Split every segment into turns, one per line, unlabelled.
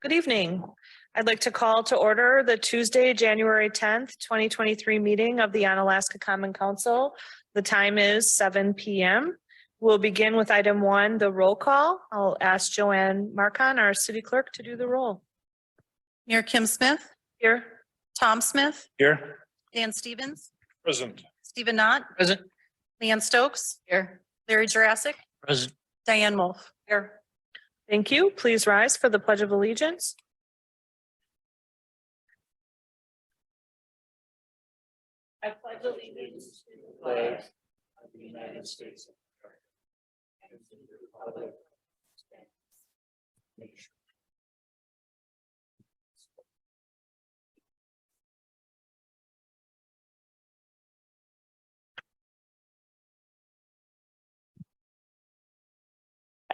Good evening. I'd like to call to order the Tuesday, January 10th, 2023 meeting of the Onalaska Common Council. The time is 7 p.m. We'll begin with item 1, the roll call. I'll ask Joanne Marcon, our city clerk, to do the roll.
Mayor Kim Smith,
Here.
Tom Smith,
Here.
Dan Stevens,
Present.
Stephen Knott,
Present.
Leanne Stokes,
Here.
Larry Jurassic,
Present.
Diane Wolf.
Here. Thank you. Please rise for the Pledge of Allegiance. I pledge allegiance to the flag
of the United States of America and to the republic which stands one nation.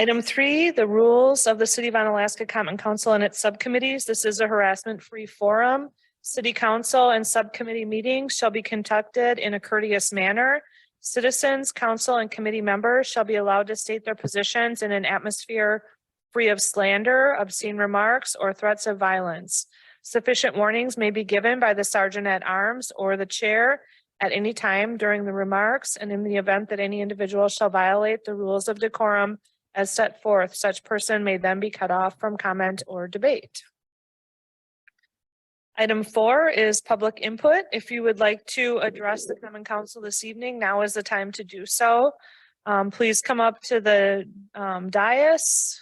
Item 3, the rules of the City of Onalaska Common Council and its subcommittees. This is a harassment-free forum. City Council and subcommittee meetings shall be conducted in a courteous manner. Citizens, council, and committee members shall be allowed to state their positions in an atmosphere free of slander, obscene remarks, or threats of violence. Sufficient warnings may be given by the Sergeant at Arms or the chair at any time during the remarks, and in the event that any individual shall violate the rules of decorum as set forth, such person may then be cut off from comment or debate. Item 4 is public input. If you would like to address the Common Council this evening, now is the time to do so. Please come up to the dais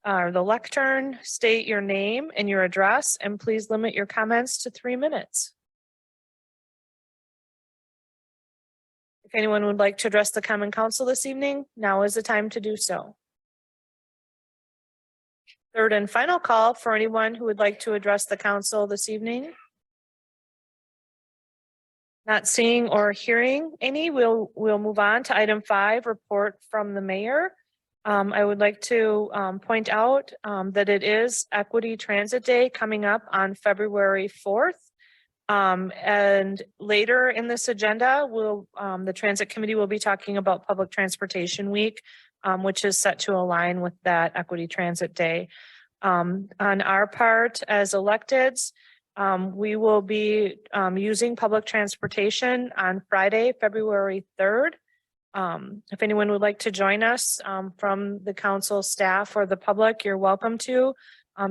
or the lectern, state your name and your address, and please limit your comments to 3 minutes. If anyone would like to address the Common Council this evening, now is the time to do so. Third and final call for anyone who would like to address the council this evening. Not seeing or hearing any, we'll move on to item 5, report from the mayor. I would like to point out that it is Equity Transit Day coming up on February 4th. And later in this agenda, the Transit Committee will be talking about Public Transportation Week, which is set to align with that Equity Transit Day. On our part as electeds, we will be using public transportation on Friday, February 3rd. If anyone would like to join us from the council staff or the public, you're welcome to.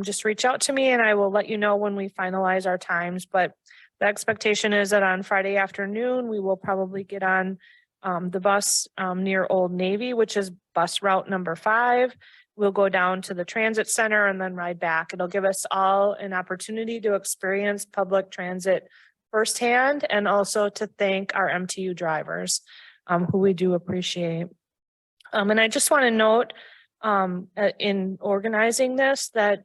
Just reach out to me and I will let you know when we finalize our times. But the expectation is that on Friday afternoon, we will probably get on the bus near Old Navy, which is bus route number 5. We'll go down to the transit center and then ride back. It'll give us all an opportunity to experience public transit firsthand and also to thank our MTU drivers, who we do appreciate. And I just want to note in organizing this that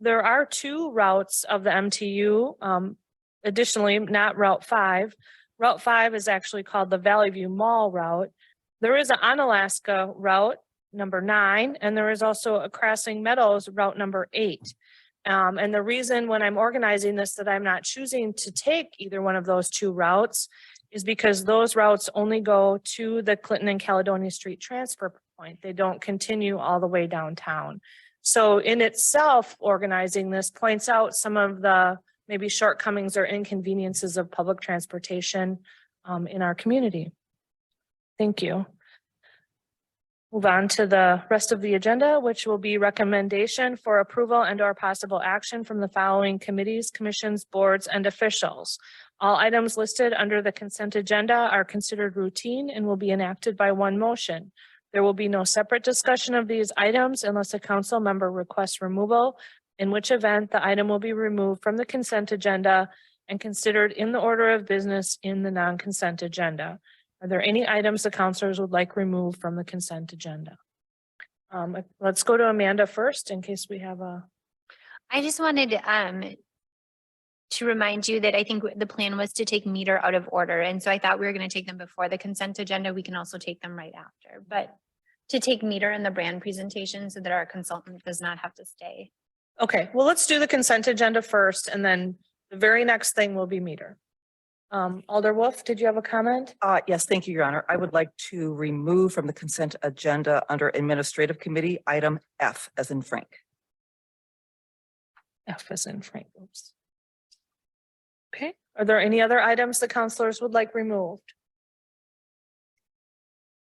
there are 2 routes of the MTU. Additionally, not Route 5. Route 5 is actually called the Valley View Mall route. There is an Onalaska route, number 9, and there is also a Crossing Meadows route number 8. And the reason when I'm organizing this that I'm not choosing to take either one of those 2 routes is because those routes only go to the Clinton and Caledonia Street transfer point. They don't continue all the way downtown. So in itself, organizing this points out some of the maybe shortcomings or inconveniences of public transportation in our community. Thank you. Move on to the rest of the agenda, which will be recommendation for approval and or possible action from the following committees, commissions, boards, and officials. All items listed under the consent agenda are considered routine and will be enacted by one motion. There will be no separate discussion of these items unless a council member requests removal, in which event the item will be removed from the consent agenda and considered in the order of business in the non-consent agenda. Are there any items the councilors would like removed from the consent agenda? Let's go to Amanda first in case we have a.
I just wanted to remind you that I think the plan was to take meter out of order. And so I thought we were going to take them before the consent agenda. We can also take them right after, but to take meter in the brand presentation so that our consultant does not have to stay.
Okay, well, let's do the consent agenda first, and then the very next thing will be meter. Alder Wolf, did you have a comment?
Yes, thank you, Your Honor. I would like to remove from the consent agenda under Administrative Committee, item F as in Frank.
F as in Frank. Oops. Okay, are there any other items the counselors would like removed?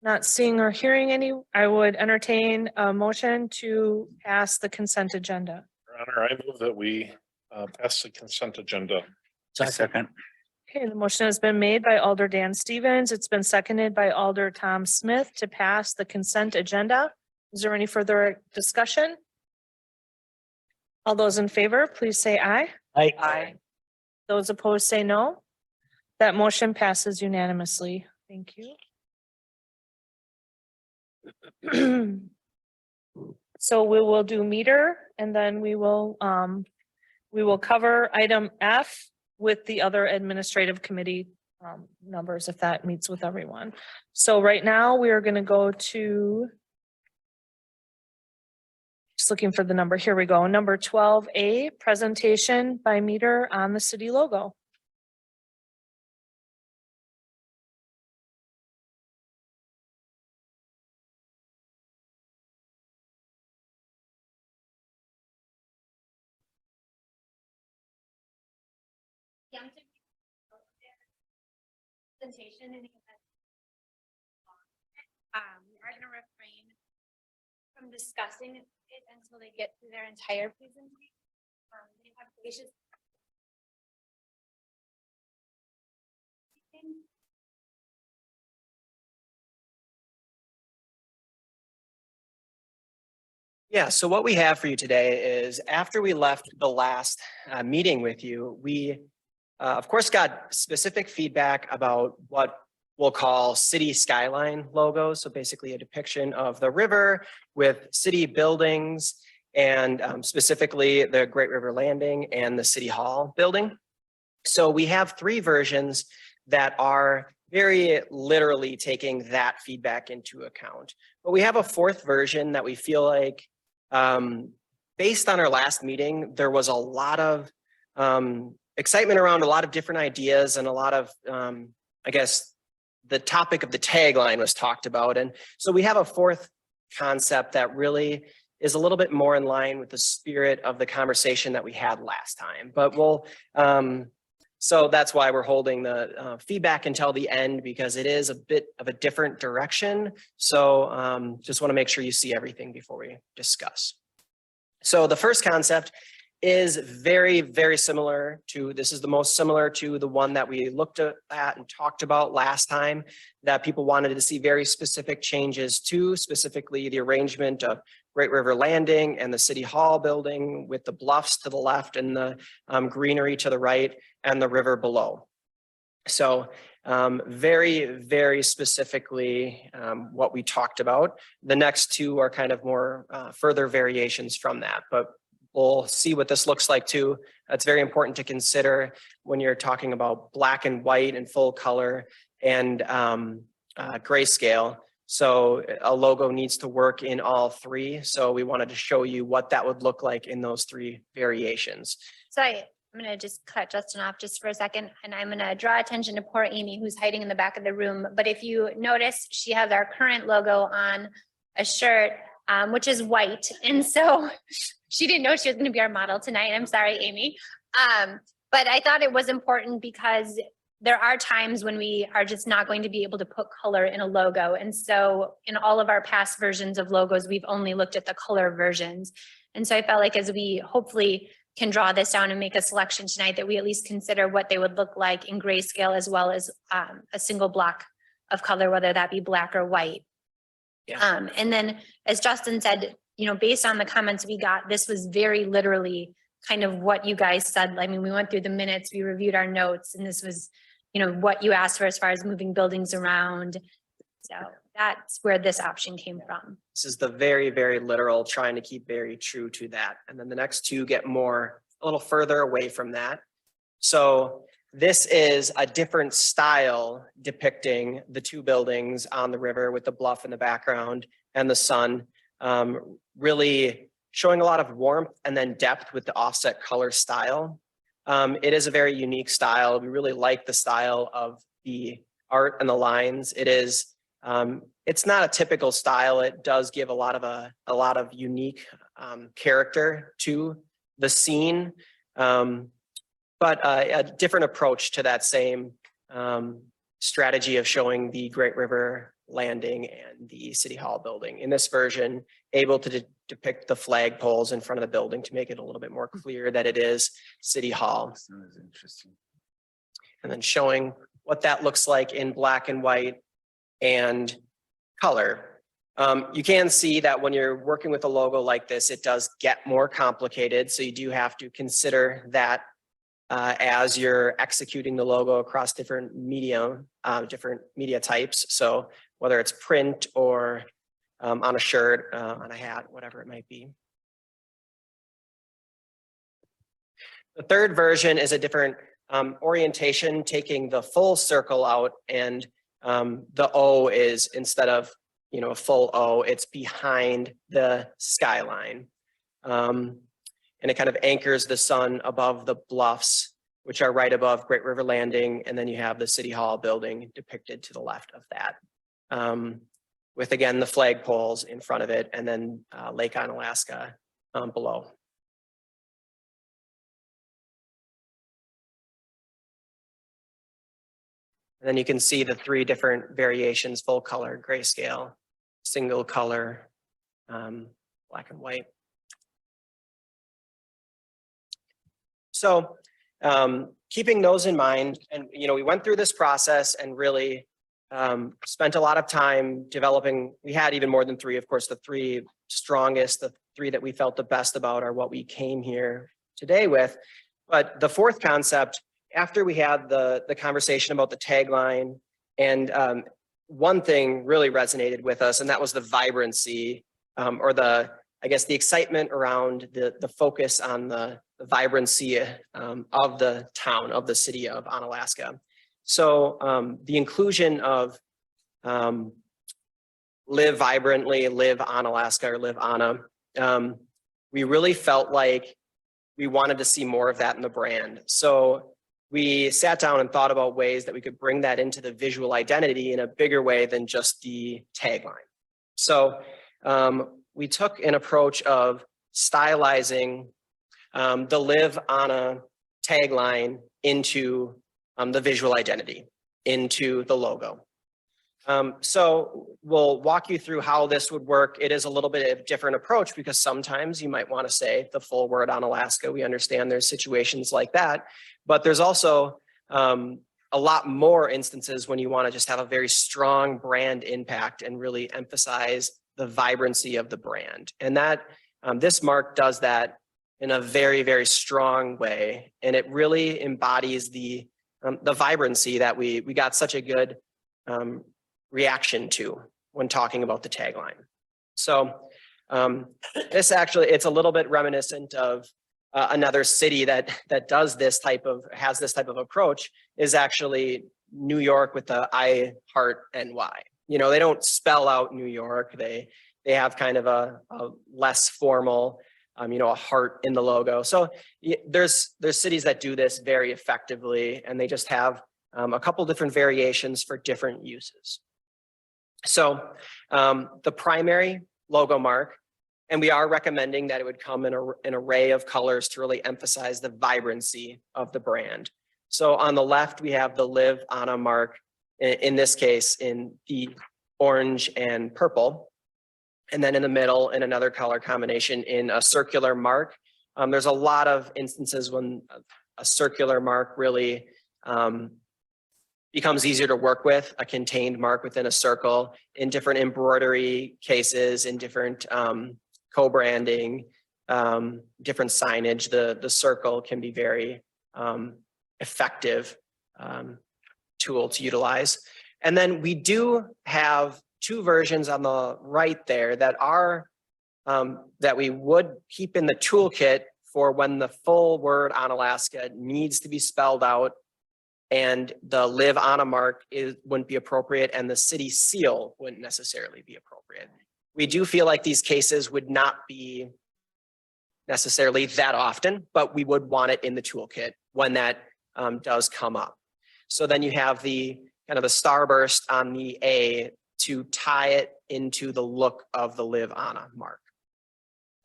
Not seeing or hearing any, I would entertain a motion to pass the consent agenda.
Your Honor, I move that we pass the consent agenda.
Second.
Okay, the motion has been made by Alder Dan Stevens. It's been seconded by Alder Tom Smith to pass the consent agenda. Is there any further discussion? All those in favor, please say aye.
Aye.
Those opposed say no. That motion passes unanimously. Thank you. So we will do meter and then we will cover item F with the other administrative committee numbers if that meets with everyone. So right now we are going to go to just looking for the number. Here we go. Number 12A, presentation by meter on the city logo.
Presentation and we are going to refrain from discussing it until they get through their entire presentation. They have gracious.
Yeah, so what we have for you today is after we left the last meeting with you, we of course got specific feedback about what we'll call city skyline logos. So basically a depiction of the river with city buildings and specifically the Great River Landing and the City Hall building. So we have 3 versions that are very literally taking that feedback into account. But we have a 4th version that we feel like based on our last meeting, there was a lot of excitement around a lot of different ideas and a lot of, I guess, the topic of the tagline was talked about. And so we have a 4th concept that really is a little bit more in line with the spirit of the conversation that we had last time. But we'll, so that's why we're holding the feedback until the end, because it is a bit of a different direction. So just want to make sure you see everything before we discuss. So the first concept is very, very similar to, this is the most similar to the one that we looked at and talked about last time, that people wanted to see very specific changes to, specifically the arrangement of Great River Landing and the City Hall building with the bluffs to the left and the greenery to the right and the river below. So very, very specifically what we talked about. The next 2 are kind of more further variations from that, but we'll see what this looks like too. That's very important to consider when you're talking about black and white and full color and grayscale. So a logo needs to work in all 3. So we wanted to show you what that would look like in those 3 variations.
So I'm going to just cut Justin off just for a second, and I'm going to draw attention to poor Amy, who's hiding in the back of the room. But if you notice, she has our current logo on a shirt, which is white. And so she didn't know she was going to be our model tonight. I'm sorry, Amy. But I thought it was important because there are times when we are just not going to be able to put color in a logo. And so in all of our past versions of logos, we've only looked at the color versions. And so I felt like as we hopefully can draw this down and make a selection tonight, that we at least consider what they would look like in grayscale, as well as a single block of color, whether that be black or white.
Yeah.
And then as Justin said, you know, based on the comments we got, this was very literally kind of what you guys said. I mean, we went through the minutes, we reviewed our notes, and this was, you know, what you asked for as far as moving buildings around. So that's where this option came from.
This is the very, very literal, trying to keep very true to that. And then the next 2 get more, a little further away from that. So this is a different style depicting the 2 buildings on the river with the bluff in the background and the sun, really showing a lot of warmth and then depth with the offset color style. It is a very unique style. We really like the style of the art and the lines. It is, it's not a typical style. It does give a lot of unique character to the scene, but a different approach to that same strategy of showing the Great River Landing and the City Hall building. In this version, able to depict the flag poles in front of the building to make it a little bit more clear that it is City Hall.
Interesting.
And then showing what that looks like in black and white and color. You can see that when you're working with a logo like this, it does get more complicated. So you do have to consider that as you're executing the logo across different media types. So whether it's print or on a shirt, on a hat, whatever it might be. The third version is a different orientation, taking the full circle out, and the O is, instead of a full O, it's behind the skyline. And it kind of anchors the sun above the bluffs, which are right above Great River Landing. And then you have the City Hall building depicted to the left of that. With, again, the flag poles in front of it, and then Lake Onalaska below. And then you can see the three different variations: full color, grayscale, single color, black and white. So keeping those in mind, and we went through this process and really spent a lot of time developing. We had even more than three, of course. The three strongest, the three that we felt the best about, are what we came here today with. But the fourth concept, after we had the conversation about the tagline, and one thing really resonated with us, and that was the vibrancy, or the excitement around the focus on the vibrancy of the town, of the city of Onalaska. So the inclusion of live vibrantly, live Onalaska, or live Anna, we really felt like we wanted to see more of that in the brand. So we sat down and thought about ways that we could bring that into the visual identity in a bigger way than just the tagline. So we took an approach of stylizing the Live Anna tagline into the visual identity, into the logo. So we'll walk you through how this would work. It is a little bit of a different approach, because sometimes you might want to say the full word Onalaska. We understand there's situations like that, but there's also a lot more instances when you want to just have a very strong brand impact and really emphasize the vibrancy of the brand. And that this mark does that in a very, very strong way. And it really embodies the vibrancy that we got such a good reaction to when talking about the tagline. So this actually, it's a little bit reminiscent of another city that has this type of approach, is actually New York with the I Heart NY. They don't spell out New York. They have kind of a less formal, a heart in the logo. So there's cities that do this very effectively, and they just have a couple different variations for different uses. So the primary logo mark, and we are recommending that it would come in an array of colors to really emphasize the vibrancy of the brand. So on the left, we have the Live Anna mark, in this case, in the orange and purple. And then in the middle, in another color combination, in a circular mark. There's a lot of instances when a circular mark really becomes easier to work with, a contained mark within a circle, in different embroidery cases, in different co-branding, different signage. The circle can be very effective tool to utilize. And then we do have two versions on the right there that are that we would keep in the toolkit for when the full word Onalaska needs to be spelled out, and the Live Anna mark wouldn't be appropriate, and the city seal wouldn't necessarily be appropriate. We do feel like these cases would not be necessarily that often, but we would want it in the toolkit when that does come up. So then you have the kind of the starburst on the A to tie it into the look of the Live Anna mark.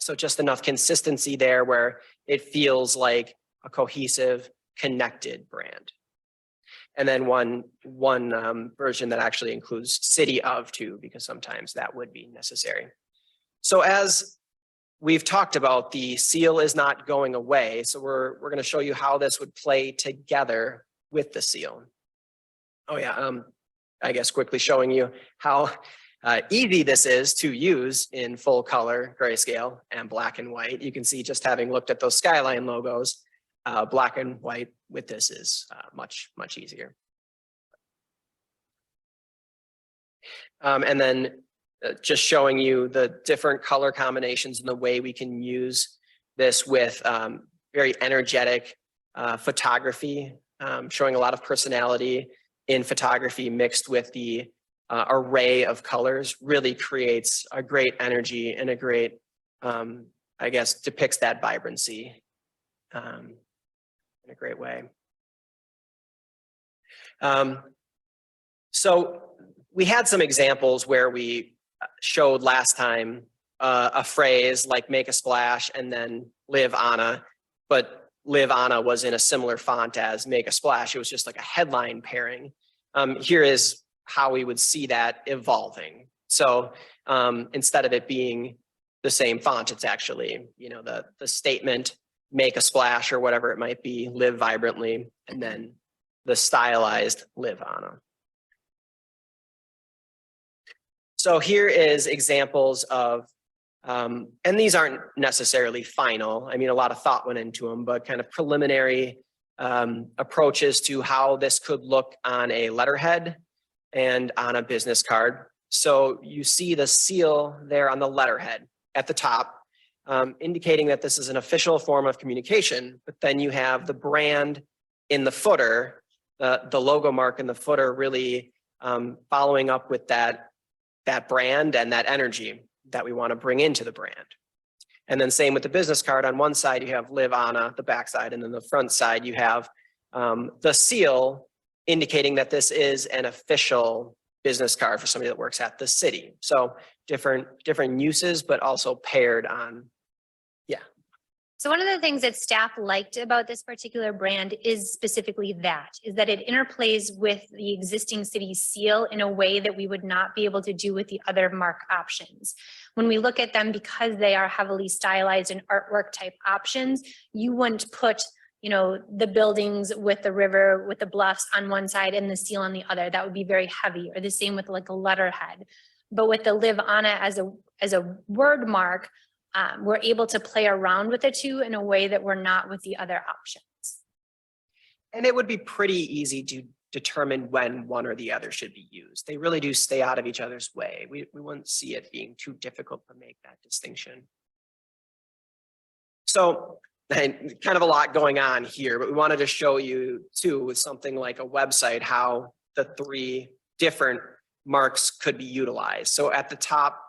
So just enough consistency there where it feels like a cohesive, connected brand. And then one version that actually includes city of too, because sometimes that would be necessary. So as we've talked about, the seal is not going away. So we're going to show you how this would play together with the seal. Oh yeah, I guess quickly showing you how easy this is to use in full color, grayscale, and black and white. You can see just having looked at those Skyline logos, black and white with this is much easier. And then just showing you the different color combinations and the way we can use this with very energetic photography, showing a lot of personality in photography mixed with the array of colors really creates a great energy and a great, I guess, depicts that vibrancy in a great way. So we had some examples where we showed last time a phrase like make a splash and then live Anna, but live Anna was in a similar font as make a splash. It was just like a headline pairing. Here is how we would see that evolving. So instead of it being the same font, it's actually, you know, the statement, make a splash or whatever it might be, live vibrantly, and then the stylized live Anna. So here is examples of, and these aren't necessarily final. I mean, a lot of thought went into them, but kind of preliminary approaches to how this could look on a letterhead and on a business card. So you see the seal there on the letterhead at the top, indicating that this is an official form of communication, but then you have the brand in the footer, the logo mark in the footer really following up with that brand and that energy that we want to bring into the brand. And then same with the business card. On one side, you have live Anna, the back side, and then the front side, you have the seal indicating that this is an official business card for somebody that works at the city. So different uses, but also paired on.
So one of the things that staff liked about this particular brand is specifically that it interplays with the existing city seal in a way that we would not be able to do with the other mark options. When we look at them, because they are heavily stylized and artwork type options, you wouldn't put, you know, the buildings with the river, with the bluffs on one side and the seal on the other. That would be very heavy, or the same with like a letterhead. But with the live Anna as a word mark, we're able to play around with the two in a way that we're not with the other options.
And it would be pretty easy to determine when one or the other should be used. They really do stay out of each other's way. We wouldn't see it being too difficult to make that distinction. So kind of a lot going on here, but we wanted to show you too with something like a website, how the three different marks could be utilized. So at the top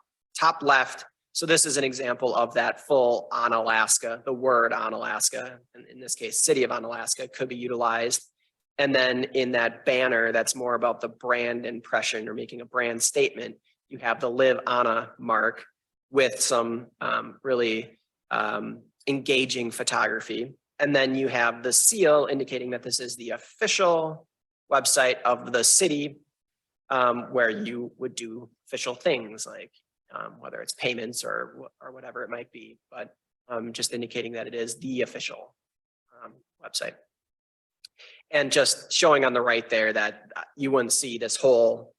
left, so this is an example of that full Onalaska, the word Onalaska, and in this case, city of Onalaska could be utilized. And then in that banner, that's more about the brand impression or making a brand statement. You have the live Anna mark with some really engaging photography. And then you have the seal indicating that this is the official website of the city where you would do official things like whether it's payments or whatever it might be, but just indicating that it is the official website. And just showing on the right there that you wouldn't see this whole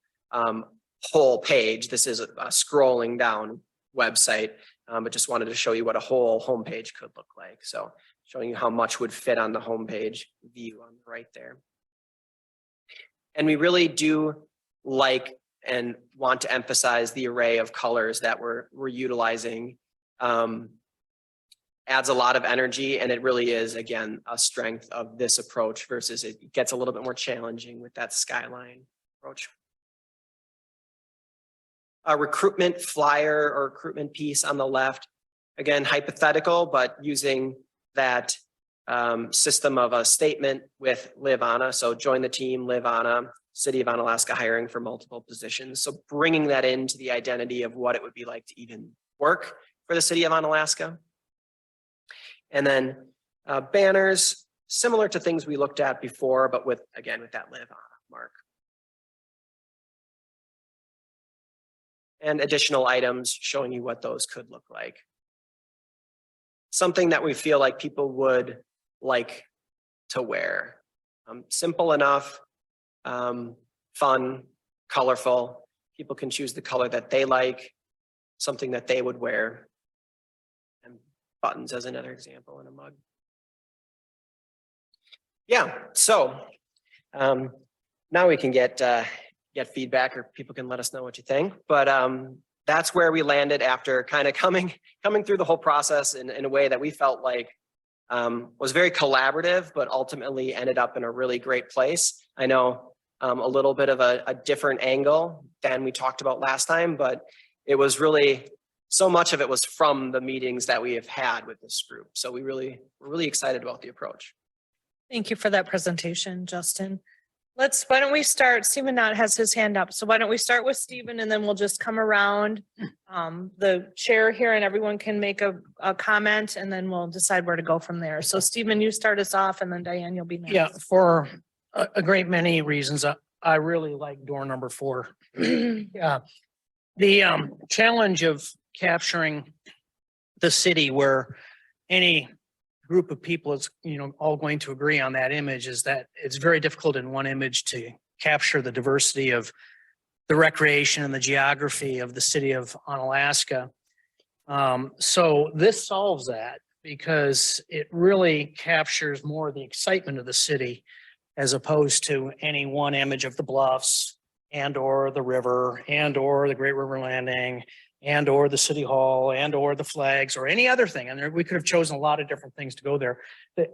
page. This is a scrolling down website, but just wanted to show you what a whole homepage could look like. So showing you how much would fit on the homepage view on the right there. And we really do like and want to emphasize the array of colors that we're utilizing. Adds a lot of energy, and it really is, again, a strength of this approach versus it gets a little bit more challenging with that Skyline approach. A recruitment flyer or recruitment piece on the left, again, hypothetical, but using that system of a statement with live Anna. So join the team, live Anna, City of Onalaska hiring for multiple positions. So bringing that into the identity of what it would be like to even work for the city of Onalaska. And then banners, similar to things we looked at before, but with, again, with that live mark. And additional items showing you what those could look like. Something that we feel like people would like to wear. Simple enough, fun, colorful. People can choose the color that they like, something that they would wear. And buttons as another example in a mug. Yeah, so now we can get feedback, or people can let us know what you think. But that's where we landed after kind of coming through the whole process in a way that we felt like was very collaborative, but ultimately ended up in a really great place. I know a little bit of a different angle than we talked about last time, but it was really, so much of it was from the meetings that we have had with this group. So we're really excited about the approach.
Thank you for that presentation, Justin. Why don't we start, Stephen Knott has his hand up. So why don't we start with Stephen, and then we'll just come around the chair here and everyone can make a comment, and then we'll decide where to go from there. So Stephen, you start us off, and then Diane, you'll be next.
Yeah, for a great many reasons, I really like door number 4. Yeah. The challenge of capturing the city where any group of people is, all going to agree on that image is that it's very difficult in one image to capture the diversity of the recreation and the geography of the city of Onalaska. So this solves that because it really captures more of the excitement of the city as opposed to any one image of the bluffs and or the river and or the Great River Landing and or the city hall and or the flags or any other thing. And we could have chosen a lot of different things to go there.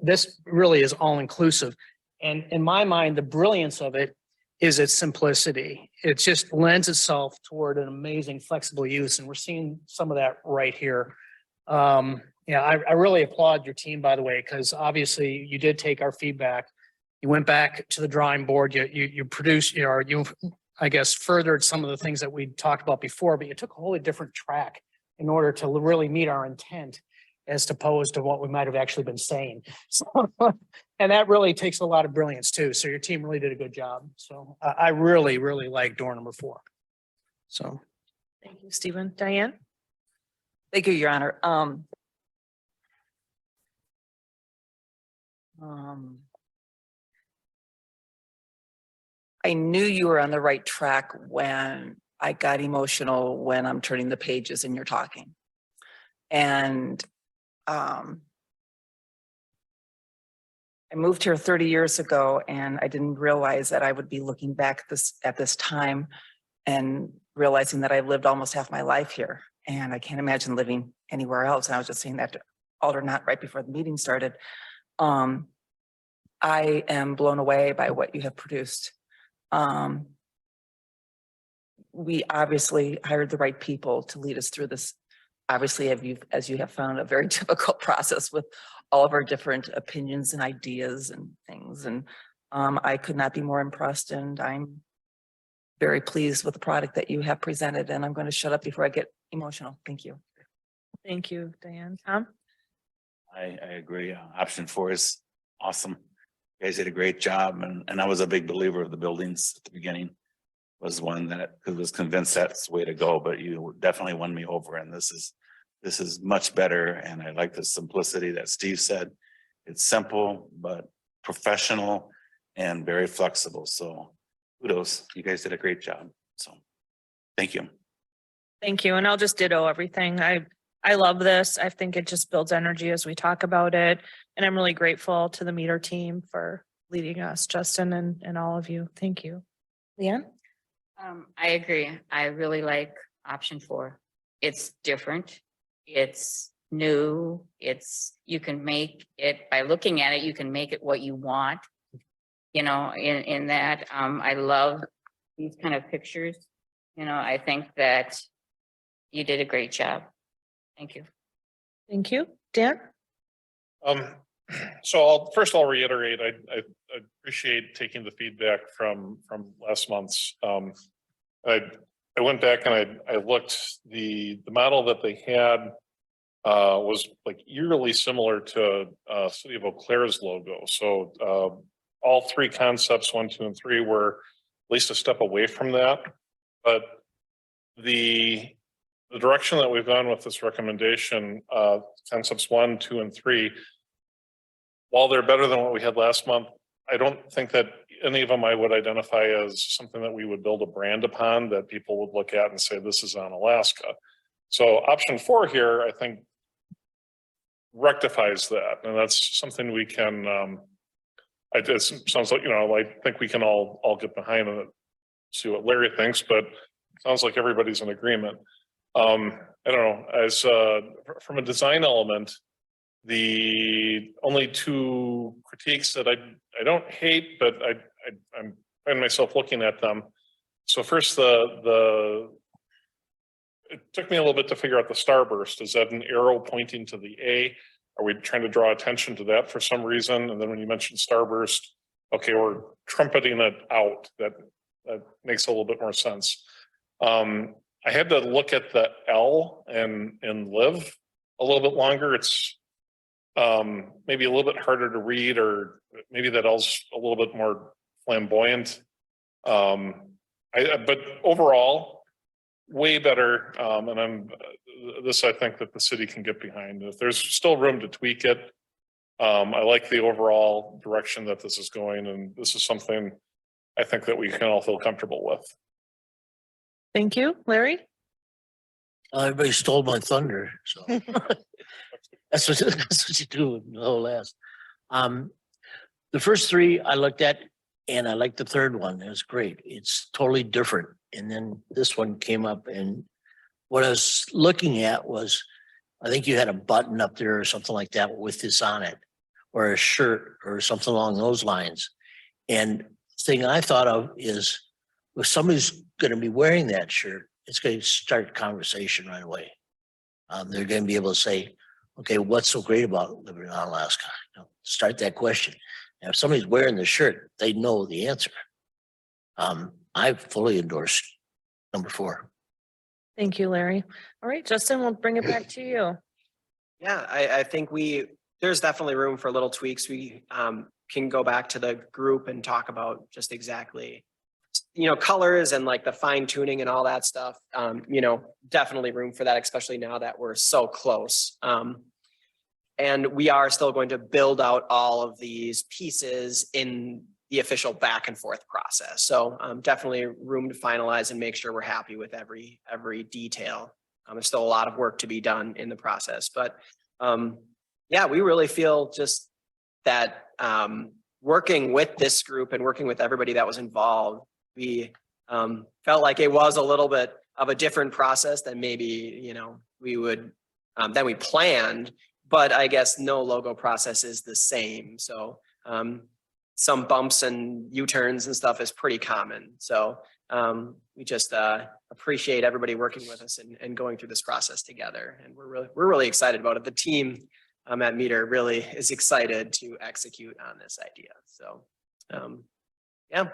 This really is all inclusive. And in my mind, the brilliance of it is its simplicity. It just lends itself toward an amazing flexible use. And we're seeing some of that right here. I really applaud your team, by the way, because obviously you did take our feedback. You went back to the drawing board, you produced, I guess, furthered some of the things that we talked about before, but you took a wholly different track in order to really meet our intent as opposed to what we might have actually been saying. So, and that really takes a lot of brilliance too. So your team really did a good job. So I really, really like door number 4. So.
Thank you, Stephen. Diane?
Thank you, Your Honor. I knew you were on the right track when I got emotional when I'm turning the pages and you're talking. And I moved here 30 years ago, and I didn't realize that I would be looking back at this time and realizing that I've lived almost half my life here. And I can't imagine living anywhere else. And I was just saying that to Alder Knott right before the meeting started. I am blown away by what you have produced. We obviously hired the right people to lead us through this. Obviously, as you have found, a very difficult process with all of our different opinions and ideas and things. And I could not be more impressed, and I'm very pleased with the product that you have presented. And I'm going to shut up before I get emotional. Thank you.
Thank you, Diane. Tom?
I agree. Option 4 is awesome. You guys did a great job, and I was a big believer of the buildings at the beginning. Was one that was convinced that's the way to go, but you definitely won me over, and this is much better. And I like the simplicity that Steve said. It's simple but professional and very flexible. So kudos, you guys did a great job. So thank you.
Thank you. And I'll just ditto everything. I love this. I think it just builds energy as we talk about it. And I'm really grateful to the Meter team for leading us, Justin and all of you. Thank you. Leanne?
I agree. I really like option 4. It's different. It's new. You can make it, by looking at it, you can make it what you want. In that, I love these kind of pictures. I think that you did a great job. Thank you.
Thank you. Dan?
So first I'll reiterate, I appreciate taking the feedback from last month's. I went back and I looked the model that they had was like eerily similar to City of Eau Claire's logo. So all three concepts, 1, 2, and 3 were at least a step away from that. But the direction that we've gone with this recommendation, concepts 1, 2, and 3, while they're better than what we had last month, I don't think that any of them I would identify as something that we would build a brand upon that people would look at and say, this is on Alaska. So option 4 here, I think, rectifies that. And that's something we can, it sounds like, I think we can all get behind it, see what Larry thinks, but it sounds like everybody's in agreement. I don't know, as from a design element, the only 2 critiques that I don't hate, but I'm find myself looking at them. So first, it took me a little bit to figure out the starburst. Is that an arrow pointing to the A? Are we trying to draw attention to that for some reason? And then when you mentioned starburst, okay, we're trumpeting it out. That makes a little bit more sense. I had to look at the L and live a little bit longer. It's maybe a little bit harder to read, or maybe that L's a little bit more flamboyant. But overall, way better. And I think that the city can get behind. If there's still room to tweak it, I like the overall direction that this is going, and this is something I think that we can all feel comfortable with.
Thank you. Larry?
Everybody stole my thunder, so. That's what you do in the whole last. The first 3 I looked at, and I liked the third one. It was great. It's totally different. And then this one came up, and what I was looking at was, I think you had a button up there or something like that with this on it, or a shirt or something along those lines. And the thing I thought of is, if somebody's going to be wearing that shirt, it's going to start conversation right away. They're going to be able to say, okay, what's so great about living in Alaska? Start that question. And if somebody's wearing the shirt, they know the answer. I fully endorse number 4.
Thank you, Larry. All right, Justin, we'll bring it back to you.
Yeah, I think there's definitely room for little tweaks. We can go back to the group and talk about just exactly, colors and like the fine tuning and all that stuff. Definitely room for that, especially now that we're so close. And we are still going to build out all of these pieces in the official back and forth process. So definitely room to finalize and make sure we're happy with every detail. There's still a lot of work to be done in the process, but yeah, we really feel just that working with this group and working with everybody that was involved, we felt like it was a little bit of a different process than maybe, we would, than we planned, but I guess no logo process is the same. So some bumps and U-turns and stuff is pretty common. So we just appreciate everybody working with us and going through this process together. And we're really excited about it. The team at Meter really is excited to execute on this idea. So yeah.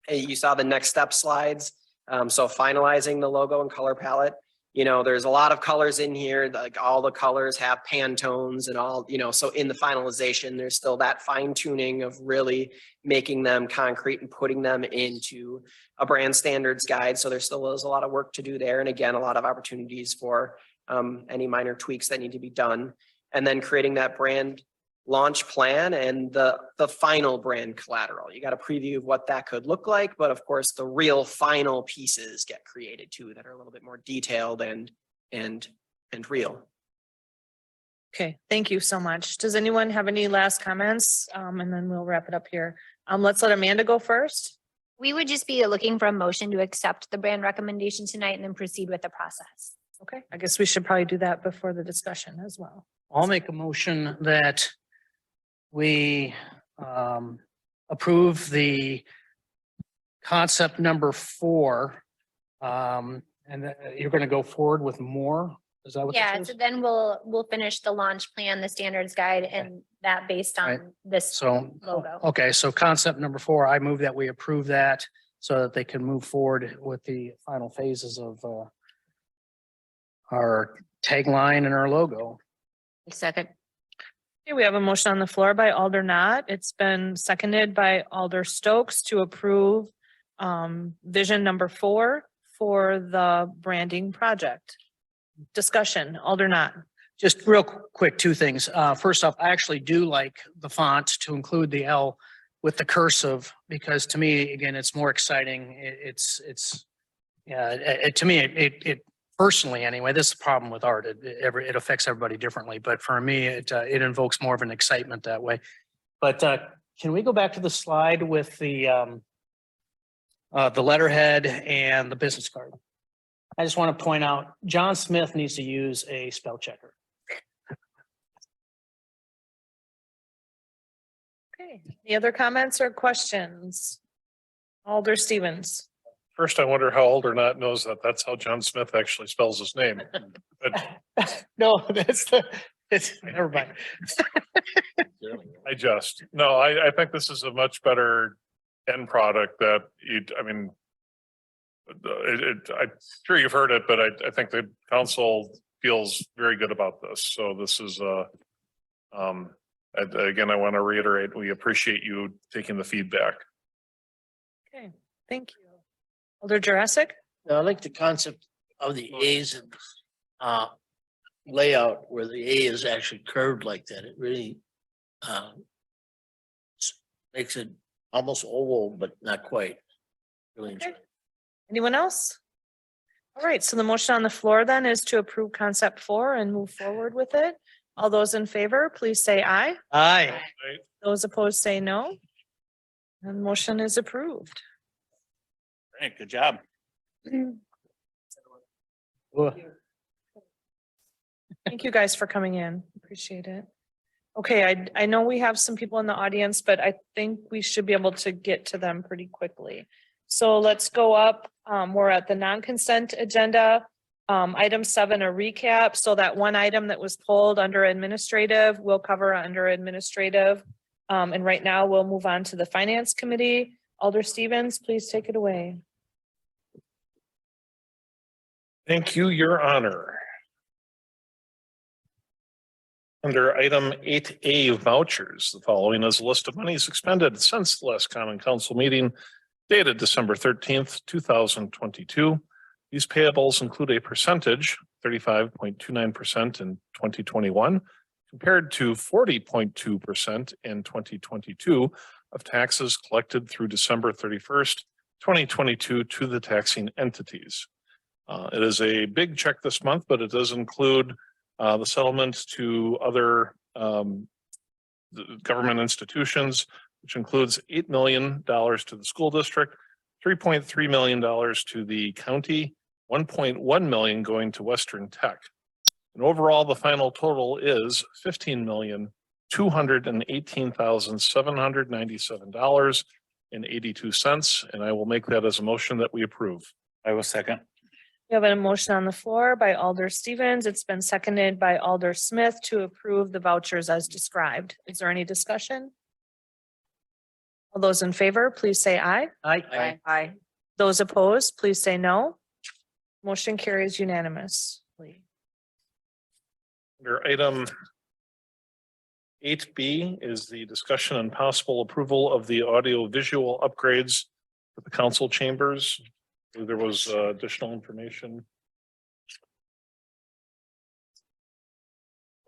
Hey, you saw the next step slides. So finalizing the logo and color palette. There's a lot of colors in here, like all the colors have Pantones and all, so in the finalization, there's still that fine tuning of really making them concrete and putting them into a brand standards guide. So there still is a lot of work to do there. And again, a lot of opportunities for any minor tweaks that need to be done. And then creating that brand launch plan and the final brand collateral. You got a preview of what that could look like, but of course the real final pieces get created too that are a little bit more detailed and real.
Okay, thank you so much. Does anyone have any last comments? And then we'll wrap it up here. Let's let Amanda go first.
We would just be looking for a motion to accept the brand recommendation tonight and then proceed with the process.
Okay, I guess we should probably do that before the discussion as well.
I'll make a motion that we approve the concept number 4. And you're going to go forward with more? Is that what
Yeah,
this
so
is?
then we'll finish the launch plan, the standards guide, and that based
Right.
on this
So,
logo.
okay, so concept number 4, I move that we approve that so that they can move forward with the final phases of our tagline and our logo.
Second.
Okay, we have a motion on the floor by Alder Knott. It's been seconded by Alder Stokes to approve vision number 4 for the branding project. Discussion, Alder Knott.
Just real quick, two things. First off, I actually do like the font to include the L with the cursive, because to me, again, it's more exciting. To me, it personally, anyway, this is the problem with art. It affects everybody differently, but for me, it invokes more of an excitement that way. But can we go back to the slide with the letterhead and the business card? I just want to point out, John Smith needs to use a spell checker.
Okay, any other comments or questions? Alder Stevens.
First, I wonder how old or not knows that that's how John Smith actually spells his name. But
No, never mind.
I think this is a much better end product that I'm sure you've heard it, but I think the council feels very good about this. So this is again, I want to reiterate, we appreciate you taking the feedback.
Okay, thank you. Alder Jurassic.
I like the concept of the A's and layout where the A is actually curved like that. It really makes it almost oval, but not quite. Really enjoy it.
Anyone else? All right, so the motion on the floor then is to approve concept 4 and move forward with it. All those in favor, please say aye.
Aye.
Those opposed say no. And motion is approved.
Great, good job.
Thank you guys for coming in. Appreciate it. Okay, I know we have some people in the audience, but I think we should be able to get to them pretty quickly. So let's go up. We're at the non-consent agenda. Item 7, a recap. So that one item that was pulled under administrative, we'll cover under administrative. And right now we'll move on to the finance committee. Alder Stevens, please take it away.
Thank you, Your Honor. Under item 8A vouchers, the following is a list of monies expended since the last common council meeting dated December 13th, 2022. These payables include a percentage, 35.29% in 2021, compared to 40.2% in 2022 of taxes collected through December 31st, 2022 to the taxing entities. It is a big check this month, but it does include the settlement to other government institutions, which includes $8 million to the school district, $3.3 million to the county, $1.1 million going to Western Tech. And overall, the final total is $15,218,797.82. And I will make that as a motion that we approve.
I will second.
We have a motion on the floor by Alder Stevens. It's been seconded by Alder Smith to approve the vouchers as described. Is there any discussion? All those in favor, please say aye.
Aye.
Aye.
Those opposed, please say no. Motion carries unanimously.
Under item 8B is the discussion and possible approval of the audio visual upgrades for the council chambers. There was additional information.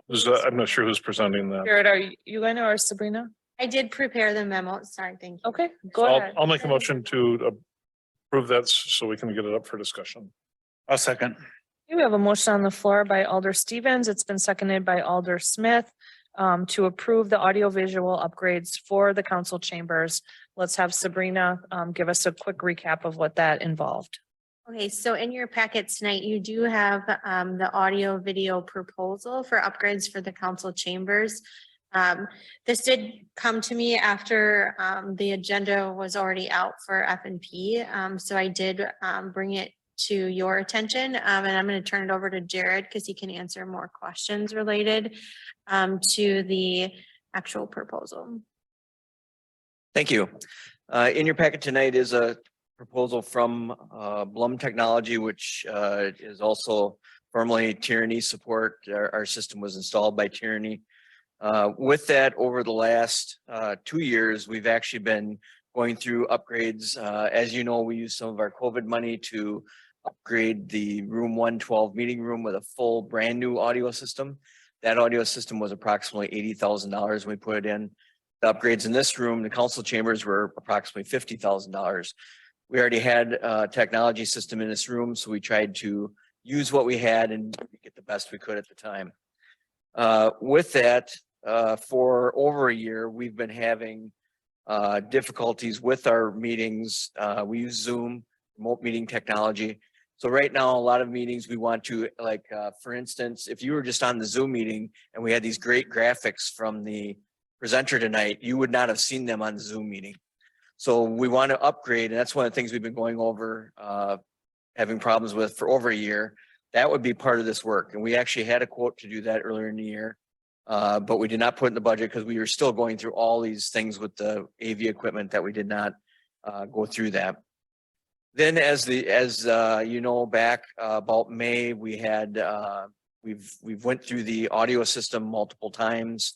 I'm not sure who's presenting that.
Jared, are you going to or Sabrina?
I did prepare the memo. Sorry, thank you.
Okay,
So
go ahead.
I'll make a motion to approve that so we can get it up for discussion.
I'll second.
We have a motion on the floor by Alder Stevens. It's been seconded by Alder Smith to approve the audiovisual upgrades for the council chambers. Let's have Sabrina give us a quick recap of what that involved.
Okay, so in your packet tonight, you do have the audio video proposal for upgrades for the council chambers. This did come to me after the agenda was already out for F&P. So I did bring it to your attention and I'm going to turn it over to Jared because he can answer more questions related to the actual proposal.
Thank you. In your packet tonight is a proposal from Blum Technology, which is also formerly Tyranny support. Our system was installed by Tyranny. With that, over the last 2 years, we've actually been going through upgrades. As you know, we used some of our COVID money to upgrade the room 112 meeting room with a full brand new audio system. That audio system was approximately $80,000 when we put it in. The upgrades in this room, the council chambers, were approximately $50,000. We already had a technology system in this room, so we tried to use what we had and get the best we could at the time. With that, for over a year, we've been having difficulties with our meetings. We use Zoom, remote meeting technology. So right now, a lot of meetings we want to, like, for instance, if you were just on the Zoom meeting and we had these great graphics from the presenter tonight, you would not have seen them on the Zoom meeting. So we want to upgrade, and that's one of the things we've been going over, having problems with for over a year. That would be part of this work. And we actually had a quote to do that earlier in the year. But we did not put in the budget because we were still going through all these things with the AV equipment that we did not go through that. Then as you know, back about May, we had we've went through the audio system multiple times.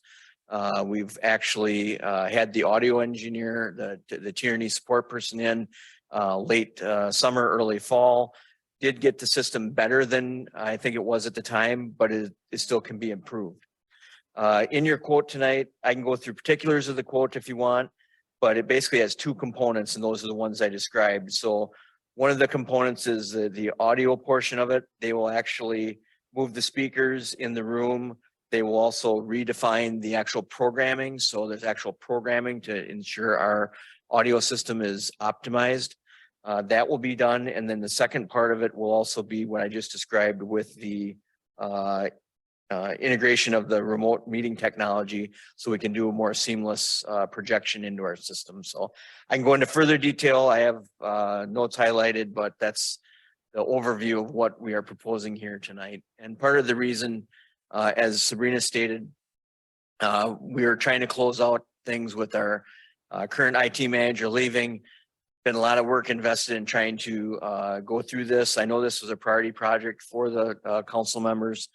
We've actually had the audio engineer, the Tyranny support person in late summer, early fall. Did get the system better than I think it was at the time, but it still can be improved. In your quote tonight, I can go through particulars of the quote if you want, but it basically has two components, and those are the ones I described. So one of the components is the audio portion of it. They will actually move the speakers in the room. They will also redefine the actual programming. So there's actual programming to ensure our audio system is optimized. That will be done. And then the second part of it will also be what I just described with the integration of the remote meeting technology, so we can do a more seamless projection into our system. So I can go into further detail. I have notes highlighted, but that's the overview of what we are proposing here tonight. And part of the reason, as Sabrina stated, we are trying to close out things with our current IT manager leaving. Been a lot of work invested in trying to go through this. I know this was a priority project for the council members.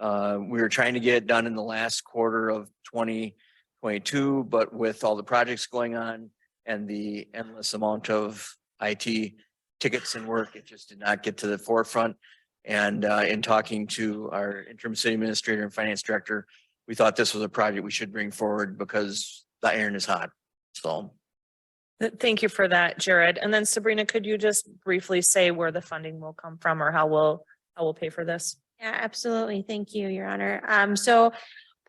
We were trying to get it done in the last quarter of 2022, but with all the projects going on and the endless amount of IT tickets and work, it just did not get to the forefront. And in talking to our interim city administrator and finance director, we thought this was a project we should bring forward because the iron is hot. So.
Thank you for that, Jared. And then Sabrina, could you just briefly say where the funding will come from or how we'll pay for this?
Yeah, absolutely. Thank you, Your Honor. So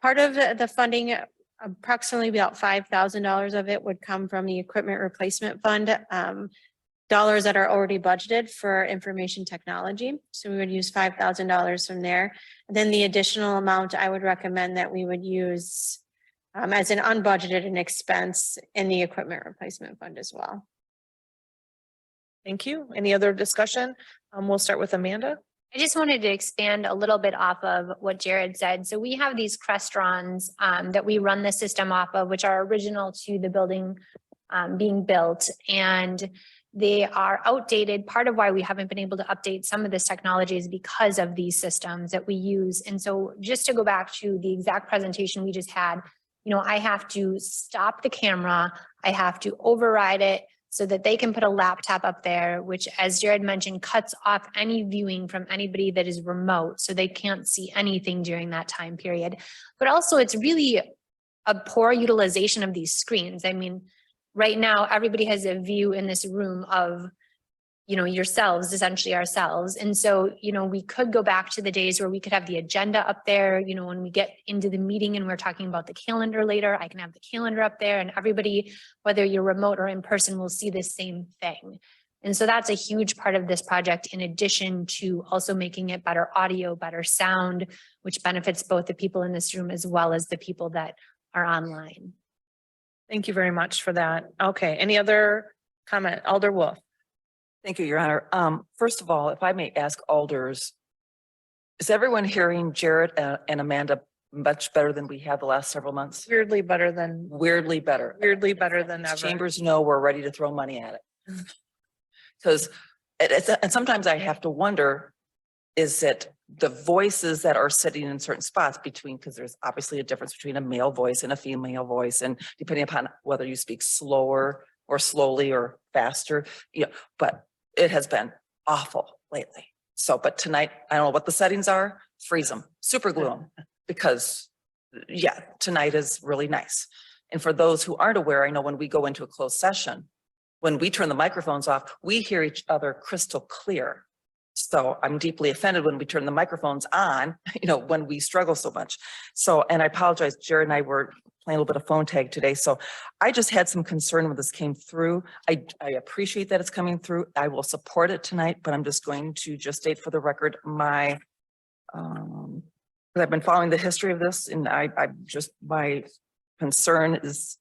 part of the funding, approximately about $5,000 of it would come from the equipment replacement fund. Dollars that are already budgeted for information technology. So we would use $5,000 from there. And then the additional amount I would recommend that we would use as an unbudgeted and expense in the equipment replacement fund as well.
Thank you. Any other discussion? We'll start with Amanda.
I just wanted to expand a little bit off of what Jared said. So we have these Crestrons that we run the system off of, which are original to the building being built, and they are outdated. Part of why we haven't been able to update some of this technology is because of these systems that we use. And so just to go back to the exact presentation we just had, you know, I have to stop the camera. I have to override it so that they can put a laptop up there, which, as Jared mentioned, cuts off any viewing from anybody that is remote. So they can't see anything during that time period. But also it's really a poor utilization of these screens. I mean, right now, everybody has a view in this room of, you know, yourselves, essentially ourselves. And so, you know, we could go back to the days where we could have the agenda up there, you know, when we get into the meeting and we're talking about the calendar later, I can have the calendar up there and everybody, whether you're remote or in person, will see the same thing. And so that's a huge part of this project, in addition to also making it better audio, better sound, which benefits both the people in this room as well as the people that are online.
Thank you very much for that. Okay, any other comment? Alder Wolf.
Thank you, Your Honor. First of all, if I may ask alders, is everyone hearing Jared and Amanda much better than we have the last several months?
Weirdly better than
Weirdly better.
than ever.
Chambers know we're ready to throw money at it. Because, and sometimes I have to wonder, is it the voices that are sitting in certain spots between, because there's obviously a difference between a male voice and a female voice, and depending upon whether you speak slower or slowly or faster, but it has been awful lately. So, but tonight, I don't know what the settings are, freeze them, super glue them, because tonight is really nice. And for those who aren't aware, I know when we go into a closed session, when we turn the microphones off, we hear each other crystal clear. So I'm deeply offended when we turn the microphones on, when we struggle so much. So, and I apologize, Jared and I were playing a little bit of phone tag today. So I just had some concern when this came through. I appreciate that it's coming through. I will support it tonight, but I'm just going to just state for the record my, I've been following the history of this, and my concern is,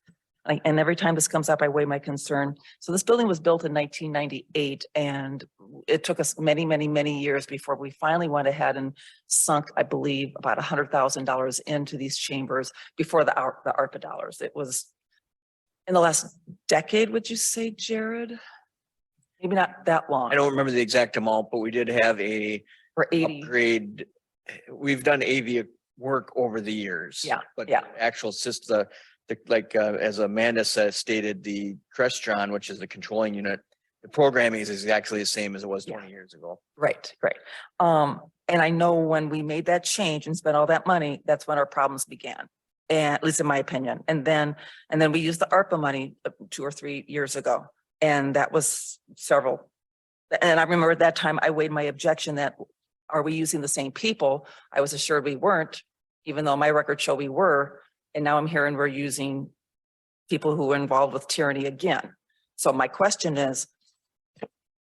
and every time this comes up, I weigh my concern. So this building was built in 1998, and it took us many, many, many years before we finally went ahead and sunk, I believe, about $100,000 into these chambers before the ARPA dollars. It was in the last decade, would you say, Jared? Maybe not that long.
I don't remember the exact amount, but we did have a
Or 80.
upgrade. We've done AV work over the years.
Yeah,
But
yeah.
the actual system, as Amanda stated, the Crestron, which is the controlling unit, the programming is exactly the same as it was 20 years ago.
Right. And I know when we made that change and spent all that money, that's when our problems began. And at least in my opinion. And then we used the ARPA money 2 or 3 years ago. And that was several. And I remember at that time, I weighed my objection that, are we using the same people? I was assured we weren't, even though my records show we were. And now I'm hearing we're using people who were involved with tyranny again. So my question is,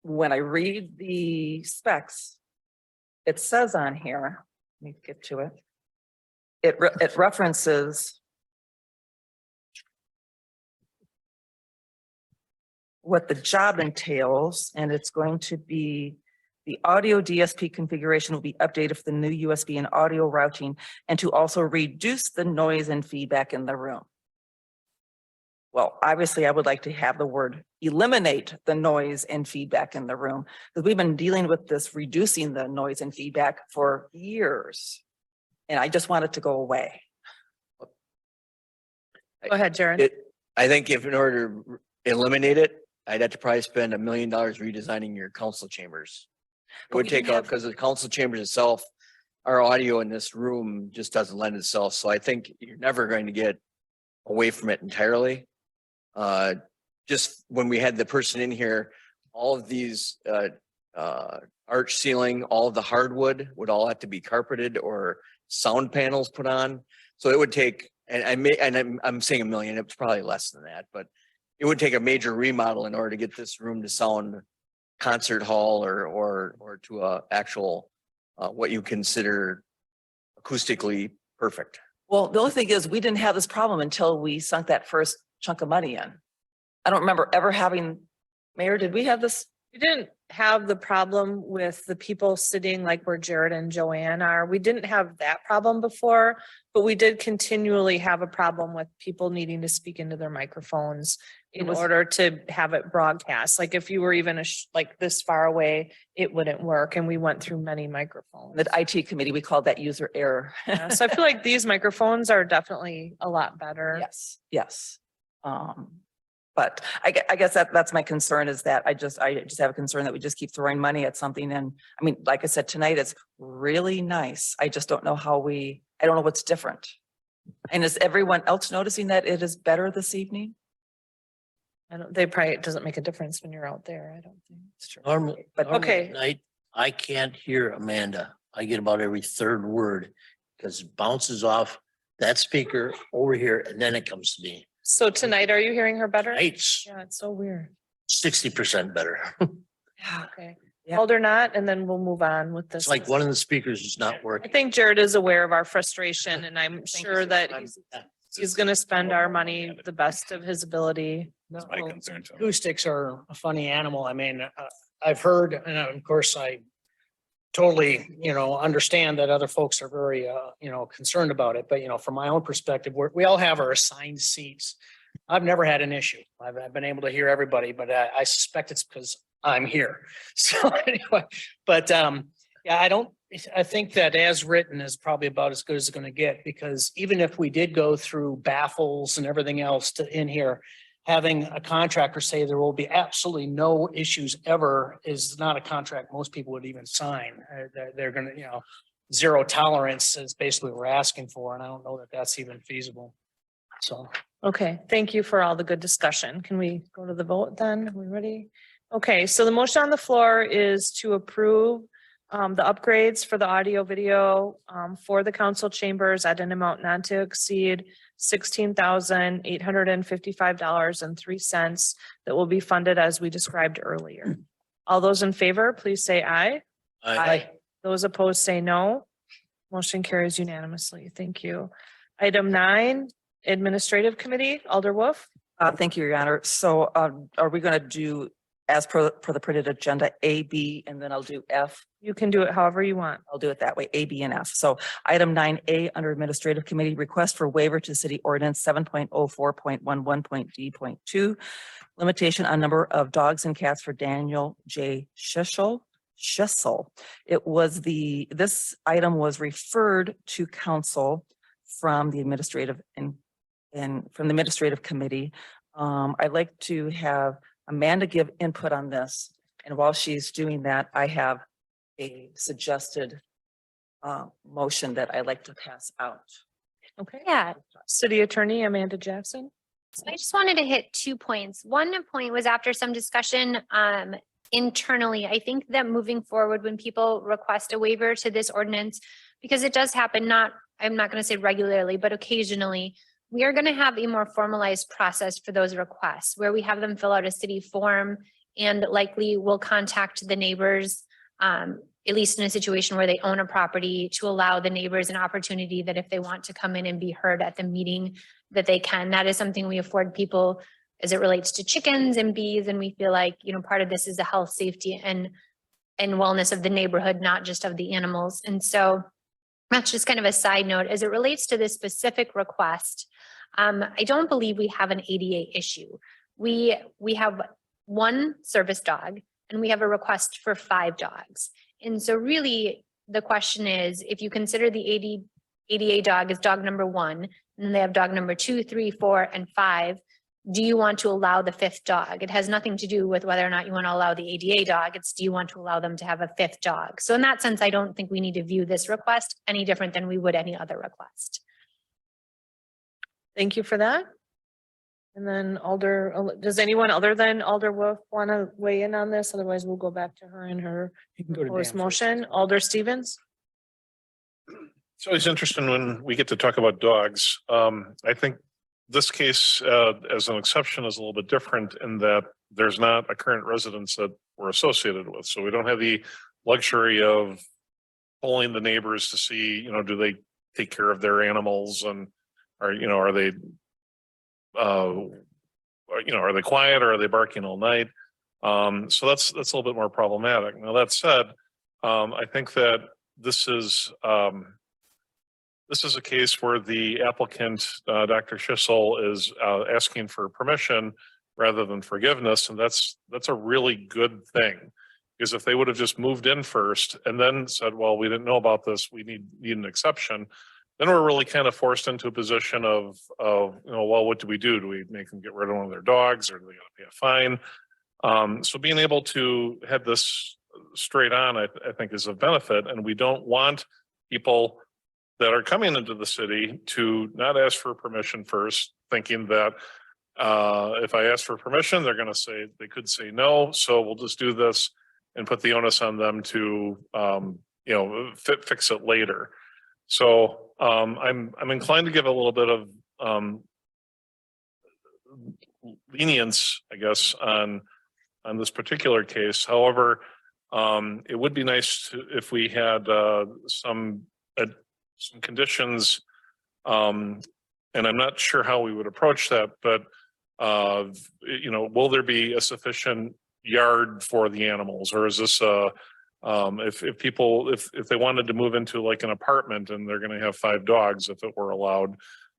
when I read the specs, it says on here, let me get to it. It references what the job entails, and it's going to be the audio DSP configuration will be updated for the new USB and audio routing, and to also reduce the noise and feedback in the room. Well, obviously, I would like to have the word eliminate the noise and feedback in the room, because we've been dealing with this reducing the noise and feedback for years. And I just want it to go away.
Go ahead, Jared.
I think if in order to eliminate it, I'd have to probably spend $1 million redesigning your council chambers. It would
we
take
didn't
off because the council chambers itself, our audio in this room just doesn't lend itself. So I think you're never going to get away from it entirely. Just when we had the person in here, all of these arch ceiling, all of the hardwood would all have to be carpeted or sound panels put on. So it would take, I'm saying $1 million, it's probably less than that, but it would take a major remodel in order to get this room to sound concert hall or to a actual what you consider acoustically perfect.
Well, the only thing is, we didn't have this problem until we sunk that first chunk of money in. I don't remember ever having, Mayor, did we have this?
We didn't have the problem with the people sitting like where Jared and Joanne are. We didn't have that problem before, but we did continually have a problem with people needing to speak into their microphones in order to have it broadcast. Like if you were even like this far away, it wouldn't work. And we went through many microphones.
The IT committee, we called that user error.
Yeah, so I feel like these microphones are definitely a lot better.
Yes. But I guess that's my concern, is that I just have a concern that we just keep throwing money at something. And I mean, like I said, tonight it's really nice. I just don't know I don't know what's different. And is everyone else noticing that it is better this evening?
It doesn't make a difference when you're out there. I don't think it's true.
Normally,
But
okay.
at night, I can't hear Amanda. I get about every third word because it bounces off that speaker over here and then it comes to me.
So tonight, are you hearing her better?
It's
Yeah, it's so weird.
60% better.
Okay.
Yeah.
Hold or not, and then we'll move on with this.
It's like one of the speakers is not
I
working.
think Jared is aware of our frustration, and I'm sure that he's gonna spend our money the best of his ability.
That's my concern too.
Acoustics are a funny animal. I mean, I've heard, and of course, I totally, understand that other folks are very, concerned about it. But, from my own perspective, we all have our assigned seats. I've never had an issue. I've been able to hear everybody, but I suspect it's because I'm here. So anyway, but Yeah, I think that as written is probably about as good as it's gonna get, because even if we did go through baffles and everything else in here, having a contractor say there will be absolutely no issues ever is not a contract most people would even sign. They're gonna, zero tolerance is basically what we're asking for, and I don't know that that's even feasible. So.
Okay, thank you for all the good discussion. Can we go to the vote then? Are we ready? Okay, so the motion on the floor is to approve the upgrades for the audio video for the council chambers at an amount not to exceed $16,855.03 that will be funded as we described earlier. All those in favor, please say aye.
Aye.
Those opposed say no. Motion carries unanimously. Thank you. Item 9, Administrative Committee, Alder Wolf.
Thank you, Your Honor. So are we going to do, as per the printed agenda, A, B, and then I'll do F?
You can do it however you want.
I'll do it that way, A, B, and F. So item 9A under Administrative Committee, request for waiver to City Ordinance 7.04.11.D.2, limitation on number of dogs and cats for Daniel J. Schissel. This item was referred to council from the Administrative and from the Administrative Committee. I'd like to have Amanda give input on this. And while she's doing that, I have a suggested motion that I'd like to pass out.
Okay.
Yeah,
City Attorney Amanda Jackson.
so I just wanted to hit 2 points. One point was after some discussion internally, I think that moving forward, when people request a waiver to this ordinance, because it does happen, I'm not going to say regularly, but occasionally, we are going to have a more formalized process for those requests where we have them fill out a city form and likely will contact the neighbors, at least in a situation where they own a property, to allow the neighbors an opportunity that if they want to come in and be heard at the meeting, that they can. That is something we afford people as it relates to chickens and bees. And we feel like, part of this is the health, safety and wellness of the neighborhood, not just of the animals. And so that's just kind of a side note. As it relates to this specific request, I don't believe we have an ADA issue. We have one service dog and we have a request for 5 dogs. And so really the question is, if you consider the ADA dog as dog number 1, and then they have dog number 2, 3, 4, and 5, do you want to allow the 5th dog? It has nothing to do with whether or not you want to allow the ADA dog. It's, do you want to allow them to have a 5th dog? So in that sense, I don't think we need to view this request any different than we would any other request.
Thank you for that. And then does anyone other than Alder Wolf want to weigh in on this? Otherwise, we'll go back to her and her
You can go to
proposed
Dan first.
motion. Alder Stevens.
It's always interesting when we get to talk about dogs. I think this case, as an exception, is a little bit different in that there's not a current residence that we're associated with. So we don't have the luxury of polling the neighbors to see, do they take care of their animals, and are they quiet, or are they barking all night? So that's a little bit more problematic. Now, that said, I think that this is a case where the applicant, Dr. Schissel, is asking for permission rather than forgiveness, and that's a really good thing. Because if they would have just moved in first and then said, well, we didn't know about this, we need an exception, then we're really kind of forced into a position of well, what do we do? Do we make them get rid of one of their dogs, or do they got to pay a fine? So being able to have this straight on, I think, is a benefit, and we don't want people that are coming into the city to not ask for permission first, thinking that if I ask for permission, they're going to say, they could say no, so we'll just do this and put the onus on them to fix it later. So I'm inclined to give a little bit of lenience, I guess, on this particular case. However, it would be nice if we had some conditions, and I'm not sure how we would approach that, but will there be a sufficient yard for the animals, or is this if they wanted to move into like an apartment and they're going to have 5 dogs, if it were allowed,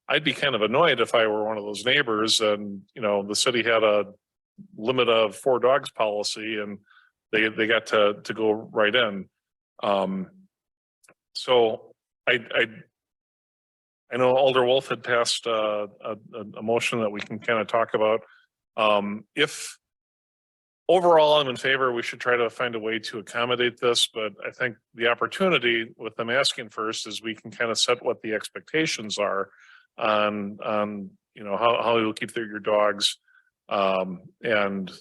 I'd be kind of annoyed if I were one of those neighbors and the city had a limit of 4 dogs policy and they got to go right in. So I know Alder Wolf had passed a motion that we can kind of talk about. If overall I'm in favor, we should try to find a way to accommodate this, but I think the opportunity with them asking first is we can kind of set what the expectations are on you know, how you'll keep your dogs. And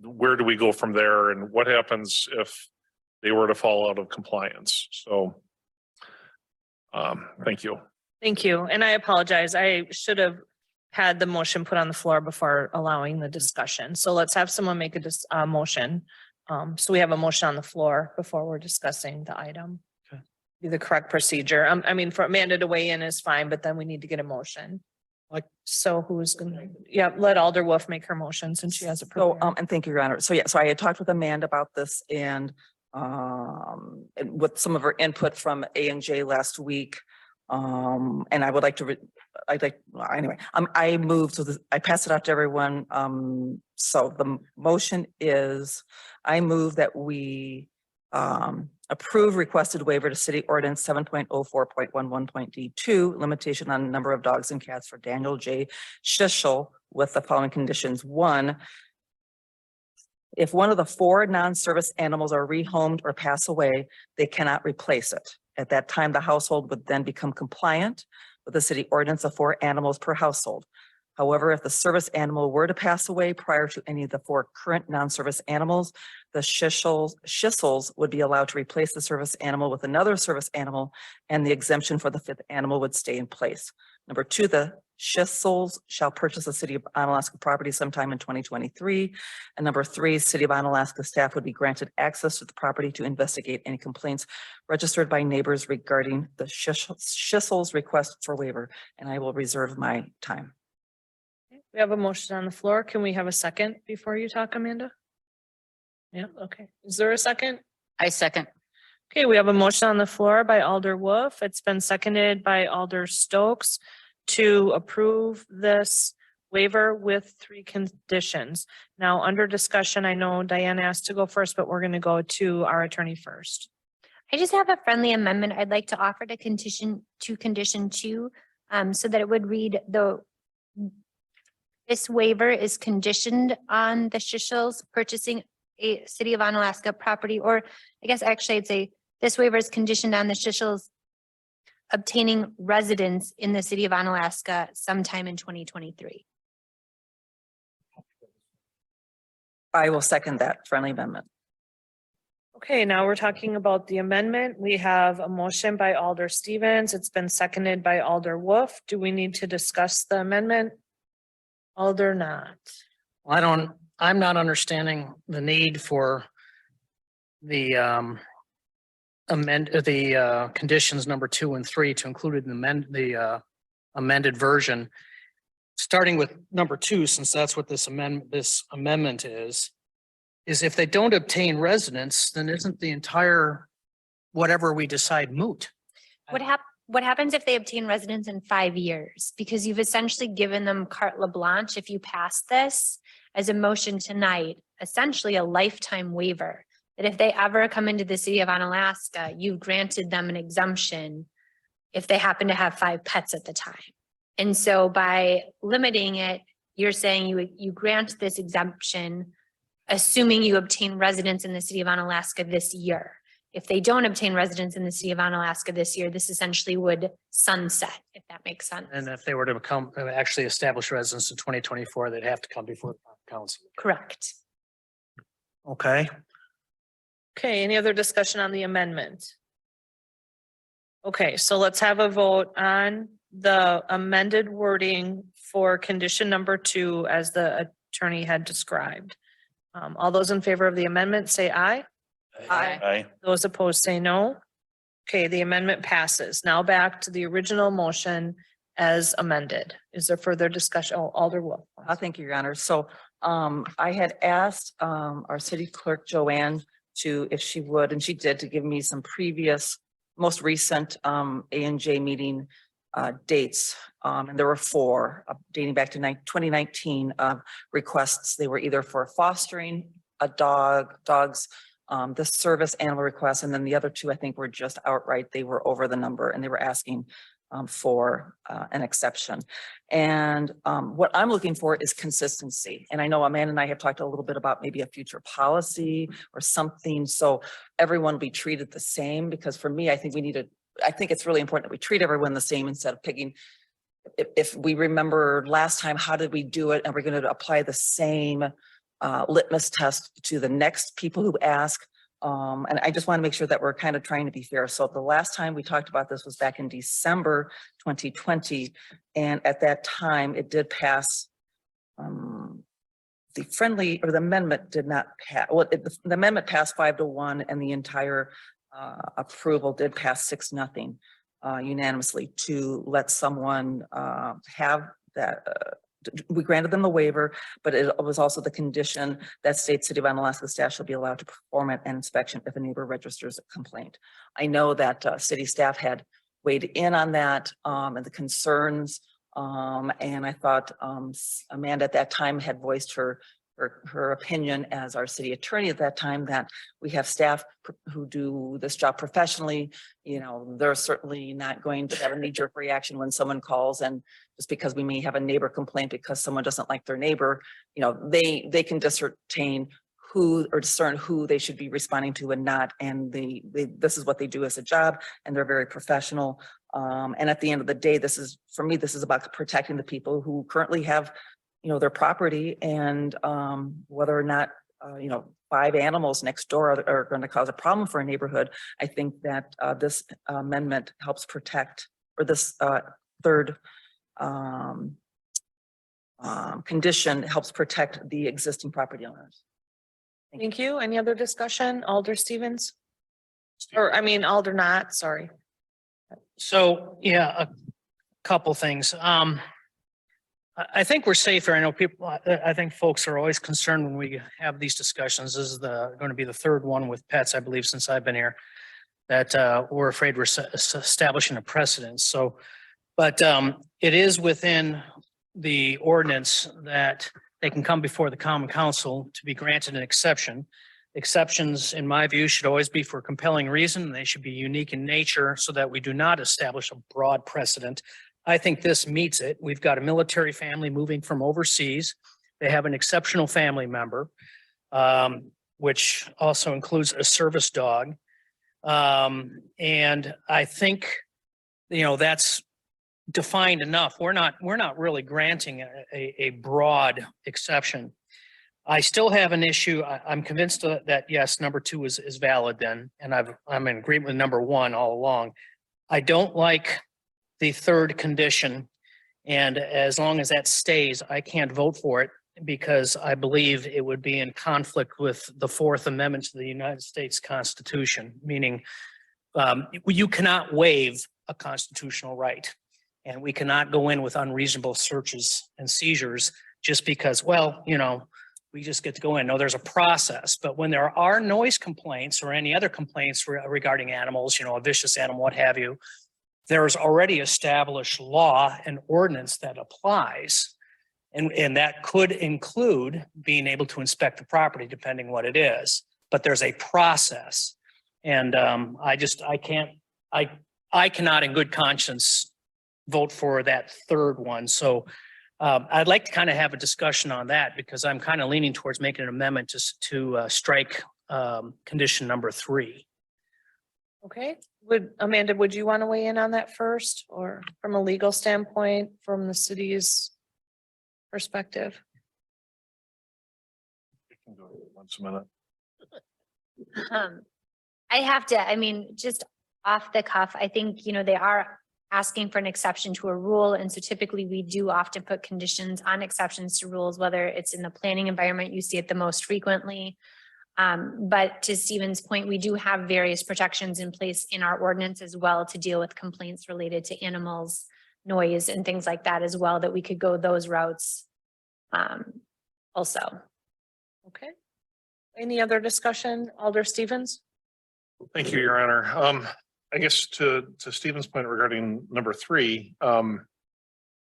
where do we go from there, and what happens if they were to fall out of compliance? So thank you.
Thank you. And I apologize. I should have had the motion put on the floor before allowing the discussion. So let's have someone make a motion. So we have a motion on the floor before we're discussing the item.
Okay.
Be the correct procedure. I mean, for Amanda to weigh in is fine, but then we need to get a motion.
Like-
So who's gonna, yeah, let Alder Wolf make her motion since she has a.
So, and thank you, Your Honor. So yeah, so I had talked with Amanda about this and with some of her input from A&J last week. And I would like to, anyway, I moved, so I passed it out to everyone. So the motion is, I move that we approve requested waiver to city ordinance 7.04.11.D2, limitation on number of dogs and cats for Daniel J. Shishel with the following conditions. 1, if one of the 4 non-service animals are rehomed or pass away, they cannot replace it. At that time, the household would then become compliant with the city ordinance of 4 animals per household. However, if the service animal were to pass away prior to any of the 4 current non-service animals, the Schissels would be allowed to replace the service animal with another service animal, and the exemption for the 5th animal would stay in place. Number 2, the Schissels shall purchase the city of Onalaska property sometime in 2023. And number 3, city of Onalaska staff would be granted access to the property to investigate any complaints registered by neighbors regarding the Schissels request for waiver. And I will reserve my time.
We have a motion on the floor. Can we have a second before you talk, Amanda? Yeah, okay. Is there a second?
I second.
Okay, we have a motion on the floor by Alder Wolf. It's been seconded by Alder Stokes to approve this waiver with 3 conditions. Now, under discussion, I know Diane asked to go first, but we're going to go to our attorney first.
I just have a friendly amendment I'd like to offer to condition 2, so that it would read this waiver is conditioned on the Schissels purchasing a city of Onalaska property, or I guess actually I'd say this waiver is conditioned on the Schissels obtaining residence in the city of Onalaska sometime in 2023.
I will second that friendly amendment.
Okay, now we're talking about the amendment. We have a motion by Alder Stevens. It's been seconded by Alder Wolf. Do we need to discuss the amendment? Alder not.
I'm not understanding the need for the conditions number 2 and 3 to include in the amended version. Starting with number 2, since that's what this amendment is if they don't obtain residence, then isn't the entire whatever we decide moot?
What happens if they obtain residence in 5 years? Because you've essentially given them carte blanche if you pass this as a motion tonight, essentially a lifetime waiver. That if they ever come into the city of Onalaska, you've granted them an exemption if they happen to have 5 pets at the time. And so by limiting it, you're saying you grant this exemption, assuming you obtain residence in the city of Onalaska this year. If they don't obtain residence in the city of Onalaska this year, this essentially would sunset, if that makes sense.
And if they were to actually establish residence in 2024, they'd have to come before the council.
Correct.
Okay.
Okay, any other discussion on the amendment? Okay, so let's have a vote on the amended wording for condition number 2 as the attorney had described. All those in favor of the amendment say aye.
Aye.
Those opposed say no. Okay, the amendment passes. Now back to the original motion as amended. Is there further discussion? Oh, Alder Wolf.
Thank you, Your Honor. So I had asked our city clerk, Joanne, if she would, and she did, to give me some previous, most recent A&J meeting dates. And there were 4 dating back to 2019 requests. They were either for fostering a dogs the service animal requests, and then the other two, I think, were just outright, they were over the number and they were asking for an exception. And what I'm looking for is consistency. And I know Amanda and I have talked a little bit about maybe a future policy or something, so everyone will be treated the same, because for me, I think it's really important that we treat everyone the same instead of picking. If we remember last time, how did we do it? And we're going to apply the same litmus test to the next people who ask. And I just want to make sure that we're kind of trying to be fair. So the last time we talked about this was back in December 2020. And at that time, it did pass. The amendment did not pass. Well, the amendment passed 5-1, and the entire approval did pass 6-0 unanimously to let someone have that. We granted them the waiver, but it was also the condition that states City of Onalaska staff shall be allowed to perform an inspection if a neighbor registers a complaint. I know that city staff had weighed in on that and the concerns. And I thought Amanda at that time had voiced her opinion as our city attorney at that time, that we have staff who do this job professionally. You know, they're certainly not going to have a knee-jerk reaction when someone calls, and just because we may have a neighbor complaint because someone doesn't like their neighbor, you know, they can discern who they should be responding to and not. And this is what they do as a job, and they're very professional. And at the end of the day, for me, this is about protecting the people who currently have, you know, their property, and whether or not, 5 animals next door are going to cause a problem for a neighborhood. I think that this amendment helps protect, or this third condition helps protect the existing property owners.
Thank you. Any other discussion? Alder Stevens? Or, I mean, Alder not, sorry.
So, yeah, a couple things. I think we're safer. I know I think folks are always concerned when we have these discussions. This is going to be the third one with pets, I believe, since I've been here, that we're afraid we're establishing a precedent. So, but it is within the ordinance that they can come before the common council to be granted an exception. Exceptions, in my view, should always be for compelling reason. They should be unique in nature so that we do not establish a broad precedent. I think this meets it. We've got a military family moving from overseas. They have an exceptional family member, which also includes a service dog. And I think, that's defined enough. We're not really granting a broad exception. I still have an issue. I'm convinced that yes, number 2 is valid then. And I'm in agreement with number 1 all along. I don't like the third condition. And as long as that stays, I can't vote for it because I believe it would be in conflict with the 4th Amendment to the United States Constitution, meaning you cannot waive a constitutional right. And we cannot go in with unreasonable searches and seizures just because, we just get to go in. No, there's a process. But when there are noise complaints or any other complaints regarding animals, a vicious animal, what have you, there's already established law and ordinance that applies. And that could include being able to inspect the property depending what it is. But there's a process. And I cannot in good conscience vote for that third one. So I'd like to kind of have a discussion on that because I'm kind of leaning towards making an amendment to strike condition number 3.
Okay, Amanda, would you want to weigh in on that first, or from a legal standpoint, from the city's perspective?
We can go once a minute.
I have to, just off the cuff, I think, they are asking for an exception to a rule. And so typically we do often put conditions on exceptions to rules, whether it's in the planning environment, you see it the most frequently. But to Stephen's point, we do have various protections in place in our ordinance as well to deal with complaints related to animals, noise, and things like that as well, that we could go those routes also.
Okay. Any other discussion, Alder Stevens?
Thank you, Your Honor. I guess to Stephen's point regarding number 3,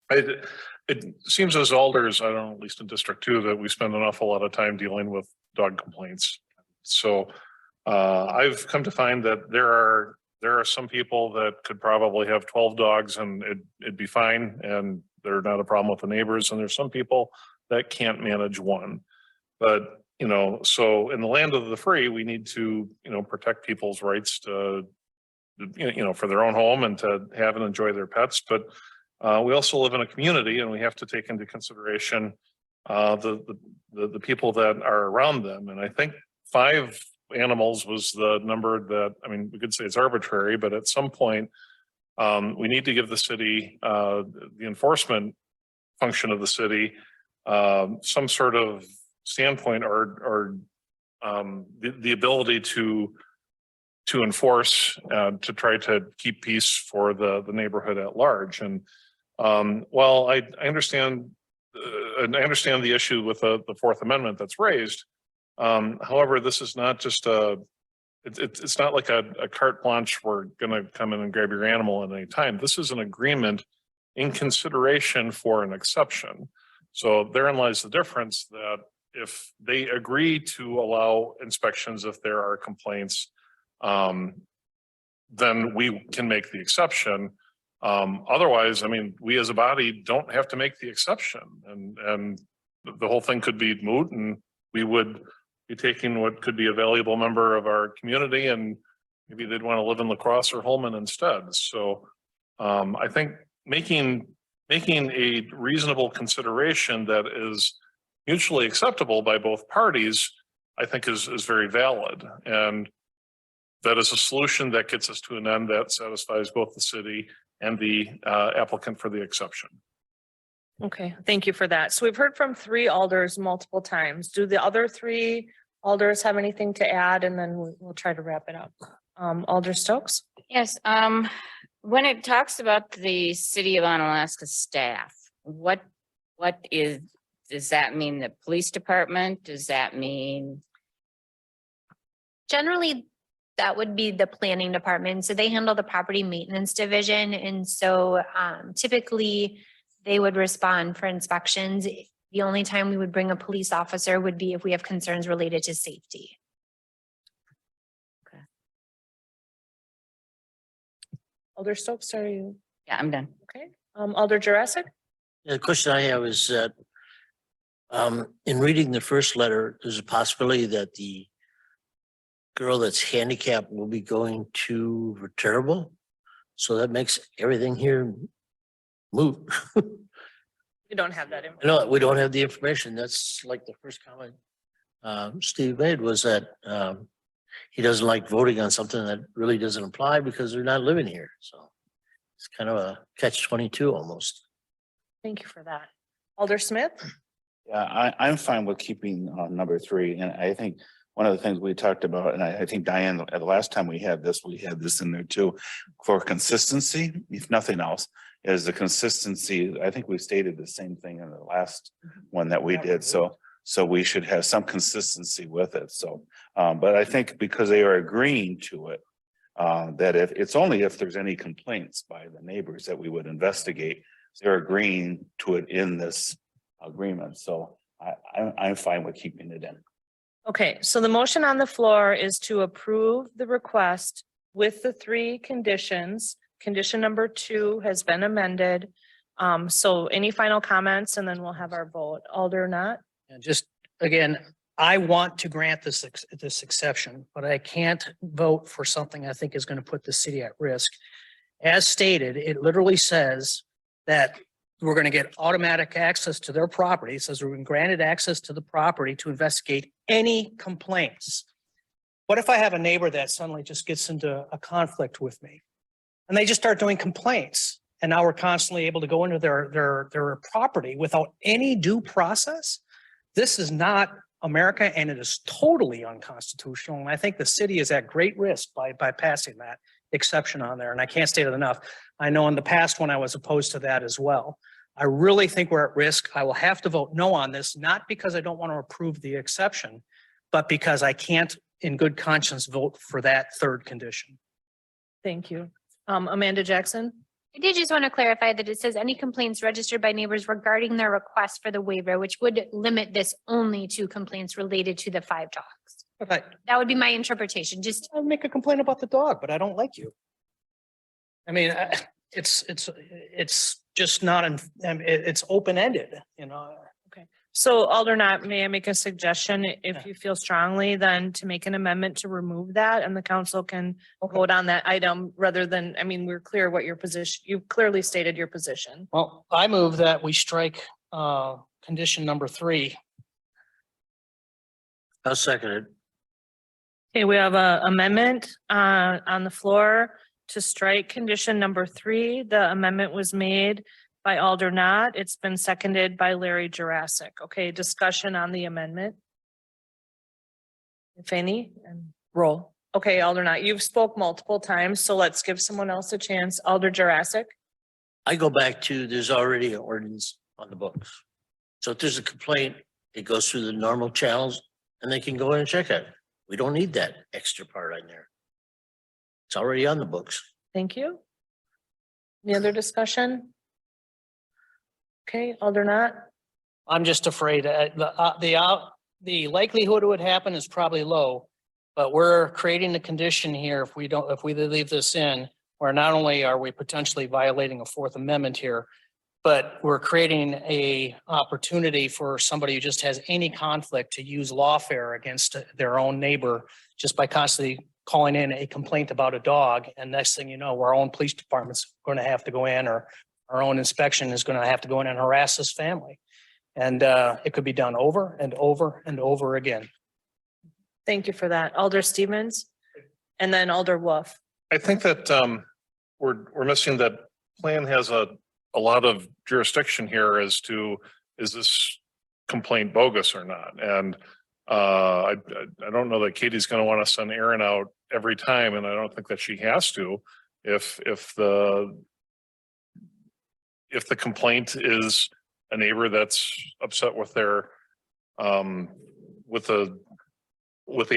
it seems as alders, I don't know, at least in District 2, that we spend an awful lot of time dealing with dog complaints. So I've come to find that there are some people that could probably have 12 dogs and it'd be fine and they're not a problem with the neighbors. And there's some people that can't manage one. But, you know, so in the land of the free, we need to, you know, protect people's rights to, you know, for their own home and to have and enjoy their pets. But we also live in a community and we have to take into consideration the people that are around them. And I think 5 animals was the number that, I mean, we could say it's arbitrary, but at some point, we need to give the city, the enforcement function of the city, some sort of standpoint or the ability to enforce, to try to keep peace for the neighborhood at large. And while I understand, and I understand the issue with the Fourth Amendment that's raised. However, this is not just it's not like a carte blanche. We're going to come in and grab your animal at any time. This is an agreement in consideration for an exception. So therein lies the difference, that if they agree to allow inspections, if there are complaints, then we can make the exception. Otherwise, I mean, we as a body don't have to make the exception, and the whole thing could be moot, and we would be taking what could be a valuable member of our community, and maybe they'd want to live in La Crosse or Holman instead. So I think making a reasonable consideration that is mutually acceptable by both parties, I think is very valid. And that is a solution that gets us to an end that satisfies both the city and the applicant for the exception.
Okay, thank you for that. So we've heard from 3 alders multiple times. Do the other 3 alders have anything to add? And then we'll try to wrap it up. Alder Stokes?
Yes, when it talks about the City of Onalaska staff, what does that mean? The police department? Does that mean?
Generally, that would be the planning department. So they handle the property maintenance division. And so typically they would respond for inspections. The only time we would bring a police officer would be if we have concerns related to safety.
Alder Stokes, are you?
Yeah, I'm done.
Okay. Alder Jurassic?
The question I have is that in reading the first letter, there's a possibility that the girl that's handicapped will be going to Viterbo. So that makes everything here moot.
You don't have that in.
No, we don't have the information. That's like the first comment Steve made, was that he doesn't like voting on something that really doesn't apply because they're not living here. So it's kind of a catch-22 almost.
Thank you for that. Alder Smith?
Yeah, I'm fine with keeping number 3. And I think one of the things we talked about, and I think Diane, the last time we had this in there too, for consistency, if nothing else, is the consistency. I think we stated the same thing in the last one that we did. So we should have some consistency with it. So, but I think because they are agreeing to it, that if it's only if there's any complaints by the neighbors that we would investigate, they're agreeing to it in this agreement. So I'm fine with keeping it in.
Okay, so the motion on the floor is to approve the request with the 3 conditions. Condition number 2 has been amended. So any final comments, and then we'll have our vote. Alder Not?
And just, again, I want to grant this exception, but I can't vote for something I think is going to put the city at risk. As stated, it literally says that we're going to get automatic access to their property. It says we're being granted access to the property to investigate any complaints. What if I have a neighbor that suddenly just gets into a conflict with me and they just start doing complaints? And now we're constantly able to go into their property without any due process. This is not America, and it is totally unconstitutional. And I think the city is at great risk by passing that exception on there. And I can't state it enough. I know in the past when I was opposed to that as well. I really think we're at risk. I will have to vote no on this, not because I don't want to approve the exception, but because I can't in good conscience vote for that 3rd condition.
Thank you. Amanda Jackson?
I did just want to clarify that it says any complaints registered by neighbors regarding their request for the waiver, which would limit this only to complaints related to the 5 dogs.
But
That would be my interpretation, just,
I'll make a complaint about the dog, but I don't like you. I mean, it's just not, it's open-ended, you know?
So Aldernaut, may I make a suggestion? If you feel strongly, then to make an amendment to remove that and the council can vote on that item rather than, I mean, we're clear what your position, you clearly stated your position.
Well, I move that we strike, condition number 3.
I'll second it.
Okay, we have a amendment on the floor to strike condition number 3. The amendment was made by Aldernaut. It's been seconded by Larry Jurassic. Okay, discussion on the amendment. If any, and
Roll.
okay, Aldernaut, you've spoke multiple times, so let's give someone else a chance. Alder Jurassic.
I go back to, there's already an ordinance on the books. So if there's a complaint, it goes through the normal channels and they can go in and check it. We don't need that extra part on there. It's already on the books.
Thank you. Any other discussion? Okay, Aldernaut.
I'm just afraid the likelihood it would happen is probably low. But we're creating a condition here if we leave this in, where not only are we potentially violating a Fourth Amendment here, but we're creating a opportunity for somebody who just has any conflict to use lawfare against their own neighbor just by constantly calling in a complaint about a dog. And next thing you know, our own police department's going to have to go in, or our own inspection is going to have to go in and harass this family. And it could be done over and over and over again.
Thank you for that. Alder Stevens. And then Alder Wolf.
I think that we're missing that plan has a lot of jurisdiction here as to, is this complaint bogus or not? And I don't know that Katie's going to want to send Aaron out every time, and I don't think that she has to. If the complaint is a neighbor that's upset with their with the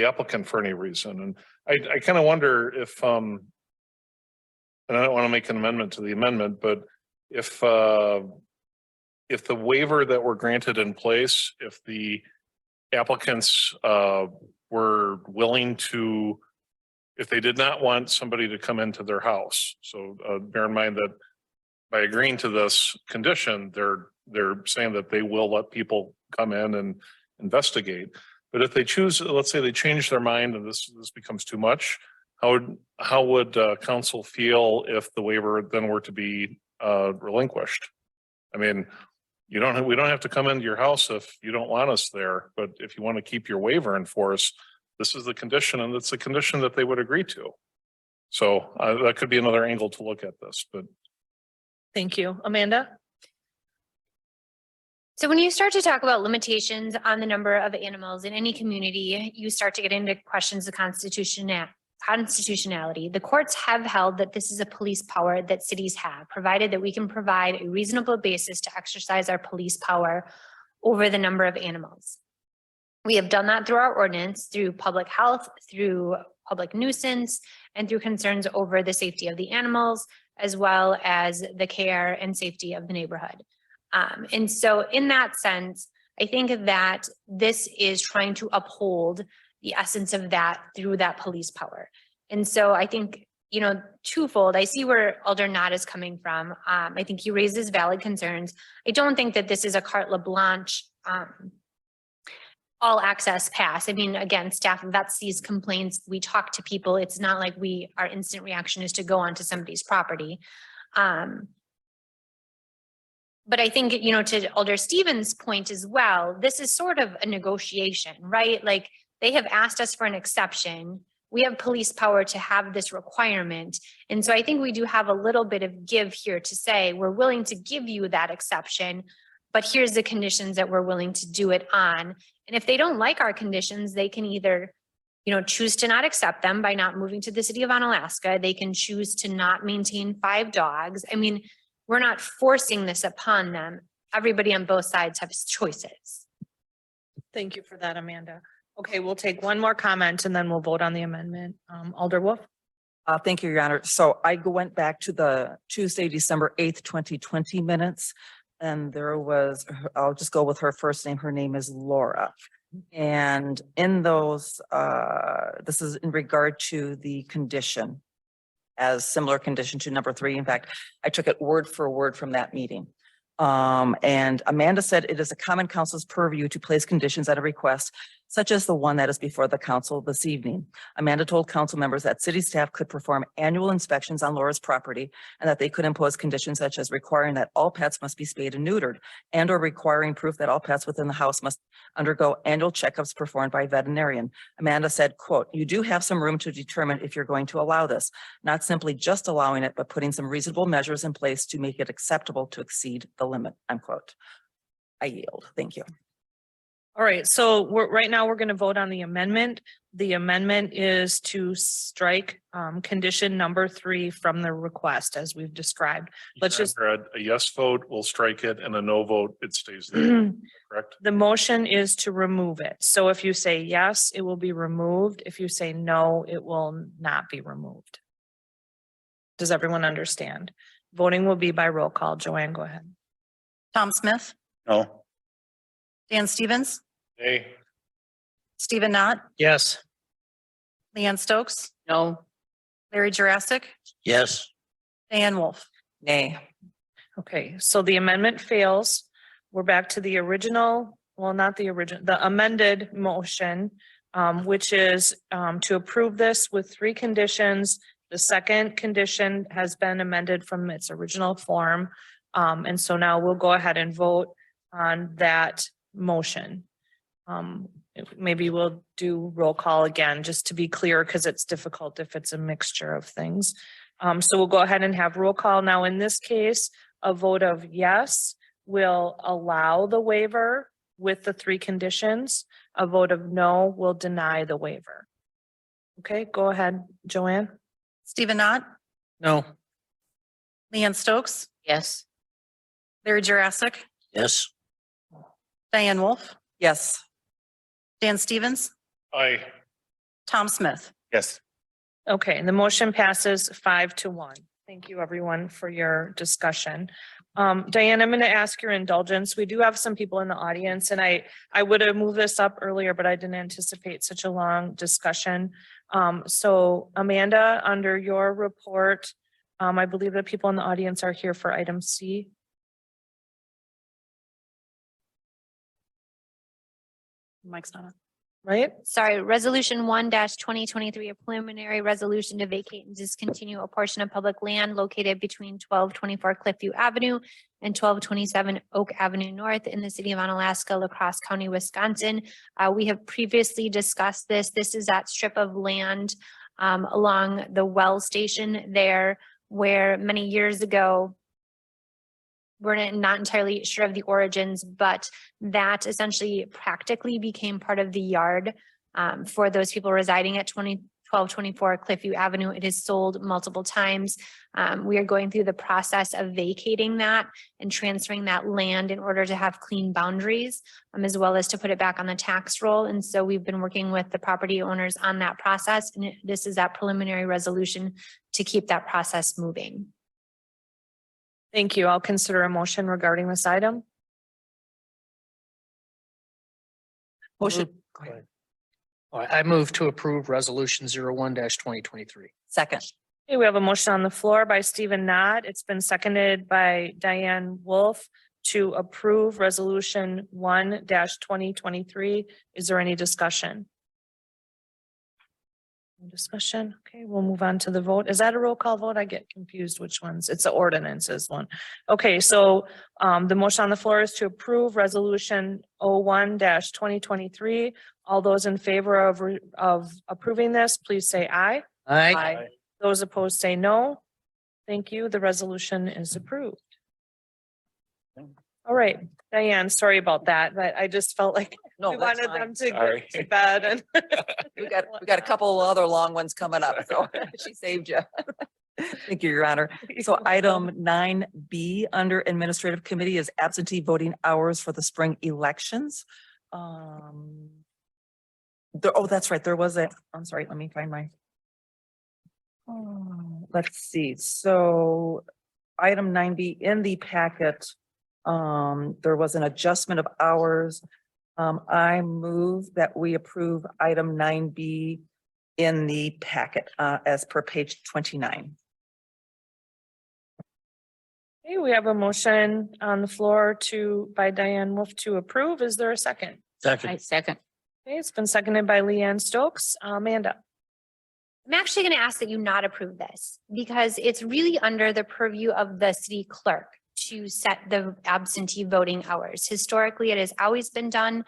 applicant for any reason, and I kind of wonder if and I don't want to make an amendment to the amendment, but if the waiver that were granted in place, if the applicants were willing to, if they did not want somebody to come into their house, so bear in mind that by agreeing to this condition, they're saying that they will let people come in and investigate. But if they choose, let's say they change their mind and this becomes too much, how would council feel if the waiver then were to be relinquished? I mean, we don't have to come into your house if you don't want us there, but if you want to keep your waiver in force, this is the condition, and it's a condition that they would agree to. So that could be another angle to look at this, but.
Thank you. Amanda?
so when you start to talk about limitations on the number of animals in any community, you start to get into questions of constitutionality. The courts have held that this is a police power that cities have, provided that we can provide a reasonable basis to exercise our police power over the number of animals. We have done that through our ordinance, through public health, through public nuisance, and through concerns over the safety of the animals, as well as the care and safety of the neighborhood. And so in that sense, I think that this is trying to uphold the essence of that through that police power. And so I think, twofold, I see where Aldernaut is coming from. I think he raises valid concerns. I don't think that this is a carte blanche all access pass. I mean, again, staff vets these complaints. We talk to people. It's not like our instant reaction is to go onto somebody's property. But I think, to Alder Stevens' point as well, this is sort of a negotiation, right? Like, they have asked us for an exception. We have police power to have this requirement. And so I think we do have a little bit of give here to say, we're willing to give you that exception, but here's the conditions that we're willing to do it on. And if they don't like our conditions, they can either, choose to not accept them by not moving to the city of Onalaska. They can choose to not maintain 5 dogs. I mean, we're not forcing this upon them. Everybody on both sides has choices.
Thank you for that, Amanda. Okay, we'll take one more comment and then we'll vote on the amendment. Alder Wolf?
Thank you, Your Honor. So I went back to the Tuesday, December 8th, 2020 minutes. And there was, I'll just go with her first name. Her name is Laura. And in those, this is in regard to the condition, as similar condition to number 3. In fact, I took it word for word from that meeting. And Amanda said it is a common council's purview to place conditions at a request such as the one that is before the council this evening. Amanda told council members that city staff could perform annual inspections on Laura's property and that they could impose conditions such as requiring that all pets must be spayed and neutered and or requiring proof that all pets within the house must undergo annual checkups performed by a veterinarian. Amanda said, quote, "You do have some room to determine if you're going to allow this, not simply just allowing it, but putting some reasonable measures in place to make it acceptable to exceed the limit," unquote. I yield. Thank you.
All right, so right now we're going to vote on the amendment. The amendment is to strike condition number 3 from the request as we've described. Let's just,
A yes vote, we'll strike it, and a no vote, it stays there, correct?
the motion is to remove it. So if you say yes, it will be removed. If you say no, it will not be removed. Does everyone understand? Voting will be by roll call. Joanne, go ahead.
Tom Smith,
No,
Dan Stevens,
Nay,
Stephen Knott,
Yes.
Leanne Stokes,
No,
Larry Jurassic,
Yes.
Diane Wolf.
Nay.
Okay, so the amendment fails. We're back to the original, well, not the original, the amended motion, which is to approve this with 3 conditions. The second condition has been amended from its original form. And so now we'll go ahead and vote on that motion. Maybe we'll do roll call again, just to be clear, because it's difficult if it's a mixture of things. So we'll go ahead and have roll call. Now, in this case, a vote of yes will allow the waiver with the 3 conditions. A vote of no will deny the waiver. Okay, go ahead, Joanne.
Stephen Knott,
No.
Leanne Stokes,
yes,
Larry Jurassic,
Yes.
Diane Wolf,
Yes.
Dan Stevens,
aye.
Tom Smith.
yes.
Okay, and the motion passes 5-1. Thank you, everyone, for your discussion. Diane, I'm going to ask your indulgence. We do have some people in the audience, and I would have moved this up earlier, but I didn't anticipate such a long discussion. So Amanda, under your report, I believe the people in the audience are here for item C.
Mike's not on.
Right?
Sorry, resolution 1-2023, a preliminary resolution to vacate and discontinue a portion of public land located between 1224 Cliffview Avenue and 1227 Oak Avenue North in the city of Onalaska, La Crosse County, Wisconsin. We have previously discussed this. This is that strip of land along the well station there, where many years ago, we're not entirely sure of the origins, but that essentially practically became part of the yard for those people residing at 1224 Cliffview Avenue. It is sold multiple times. We are going through the process of vacating that and transferring that land in order to have clean boundaries, as well as to put it back on the tax roll. And so we've been working with the property owners on that process. And this is that preliminary resolution to keep that process moving.
Thank you. I'll consider a motion regarding this item.
Motion. Go ahead.
All right, I move to approve resolution 01-2023.
Second.
Okay, we have a motion on the floor by Stephen Knott. It's been seconded by Diane Wolf to approve resolution 1-2023. Is there any discussion? No discussion. Okay, we'll move on to the vote. Is that a roll call vote? I get confused which ones. It's the ordinances one. Okay, so the motion on the floor is to approve resolution 01-2023. All those in favor of approving this, please say aye.
Aye.
Those opposed say no. Thank you. The resolution is approved. All right, Diane, sorry about that, but I just felt like
No,
we
that's
wanted
fine.
them to
Sorry.
get to bed and.
We got a couple other long ones coming up, so she saved you. Thank you, Your Honor. So item 9B under Administrative Committee is absentee voting hours for the spring elections. Oh, that's right. There was I'm sorry, let me find my. Let's see. So item 9B in the packet, there was an adjustment of hours I move that we approve item 9B in the packet, as per page 29.
Okay, we have a motion on the floor by Diane Wolf to approve. Is there a second?
Second.
I second.
Okay, it's been seconded by Leanne Stokes. Amanda?
I'm actually going to ask that you not approve this because it's really under the purview of the city clerk to set the absentee voting hours. Historically, it has always been done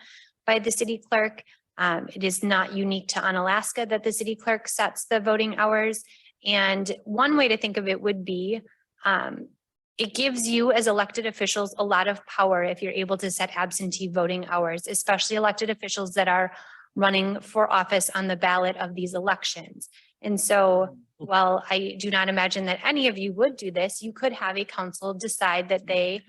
by the city clerk. It is not unique to Unalaska that the city clerk sets the voting hours. And one way to think of it would be, it gives you as elected officials a lot of power if you're able to set absentee voting hours, especially elected officials that are running for office on the ballot of these elections. And so while I do not imagine that any of you would do this, you could have a council decide that they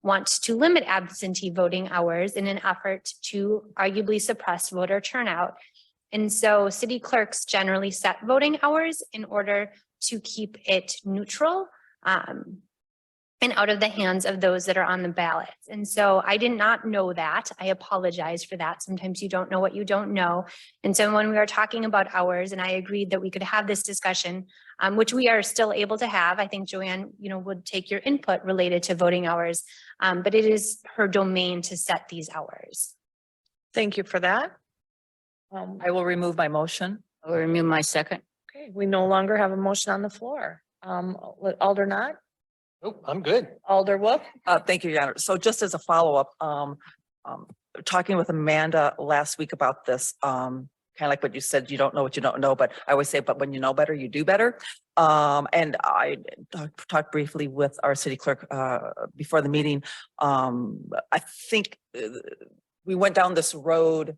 want to limit absentee voting hours in an effort to arguably suppress voter turnout. And so city clerks generally set voting hours in order to keep it neutral and out of the hands of those that are on the ballot. And so I did not know that. I apologize for that. Sometimes you don't know what you don't know. And so when we were talking about hours, and I agreed that we could have this discussion, which we are still able to have. I think Joanne, would take your input related to voting hours, but it is her domain to set these hours.
Thank you for that.
I will remove my motion.
I will remove my second.
Okay, we no longer have a motion on the floor. Alder Not,
Nope, I'm good.
Alder Wolf.
Thank you, Your Honor. So just as a follow-up, talking with Amanda last week about this, kind of like what you said, you don't know what you don't know, but I always say, but when you know better, you do better. And I talked briefly with our city clerk before the meeting. I think we went down this road.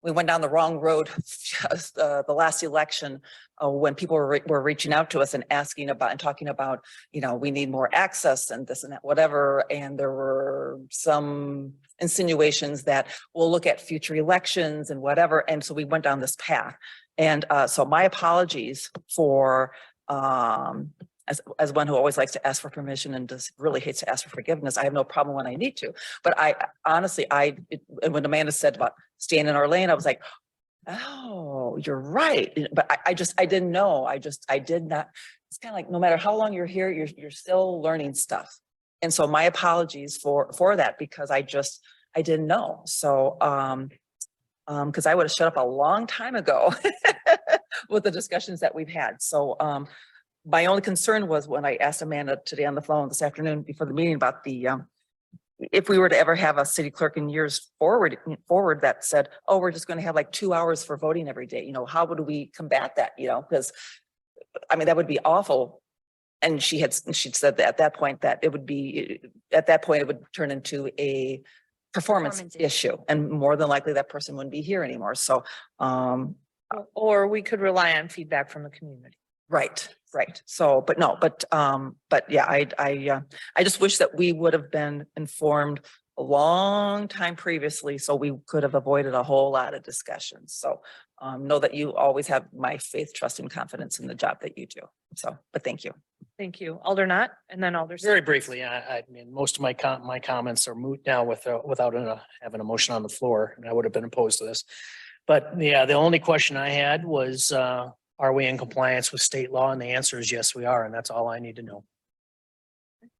We went down the wrong road just, the last election when people were reaching out to us and asking about and talking about, we need more access and this and that, whatever. And there were some insinuations that we'll look at future elections and whatever. And so we went down this path. And so my apologies for, as one who always likes to ask for permission and just really hates to ask for forgiveness. I have no problem when I need to, but I honestly, and when Amanda said about staying in our lane, I was like, oh, you're right. But I didn't know. I did not. It's kind of like, no matter how long you're here, you're still learning stuff. And so my apologies for that, because I didn't know. So, because I would have shut up a long time ago with the discussions that we've had. So, my only concern was when I asked Amanda today on the phone this afternoon before the meeting about the, if we were to ever have a city clerk in years forward that said, oh, we're just going to have like 2 hours for voting every day. How would we combat that? Because I mean, that would be awful. And she'd said that at that point that it would turn into a performance issue. And more than likely that person wouldn't be here anymore. So,
Or we could rely on feedback from the community.
Right. So, but yeah, I just wish that we would have been informed a long time previously, so we could have avoided a whole lot of discussions. So, know that you always have my faith, trust, and confidence in the job that you do. So, but thank you.
Thank you. Alder Not, and then Alder.
Very briefly, I mean, most of my comments are moot now without having a motion on the floor, and I would have been opposed to this. But yeah, the only question I had was, are we in compliance with state law? And the answer is yes, we are. And that's all I need to know.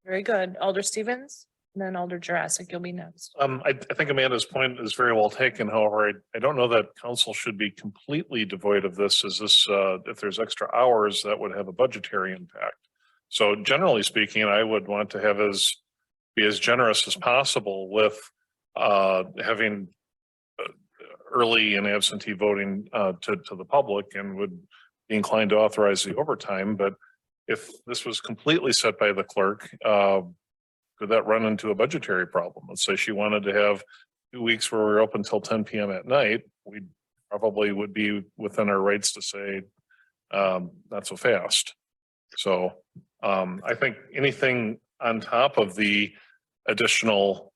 Very good. Alder Stevens, and then Alder Jurassic, you'll be next.
I think Amanda's point is very well taken. However, I don't know that council should be completely devoid of this. If there's extra hours, that would have a budgetary impact. So generally speaking, I would want to be as generous as possible with having early and absentee voting to the public, and would be inclined to authorize the overtime. But if this was completely set by the clerk, could that run into a budgetary problem? Let's say she wanted to have 2 weeks where we're open until 10 p.m. at night. We probably would be within our rights to say, not so fast. So I think anything on top of the additional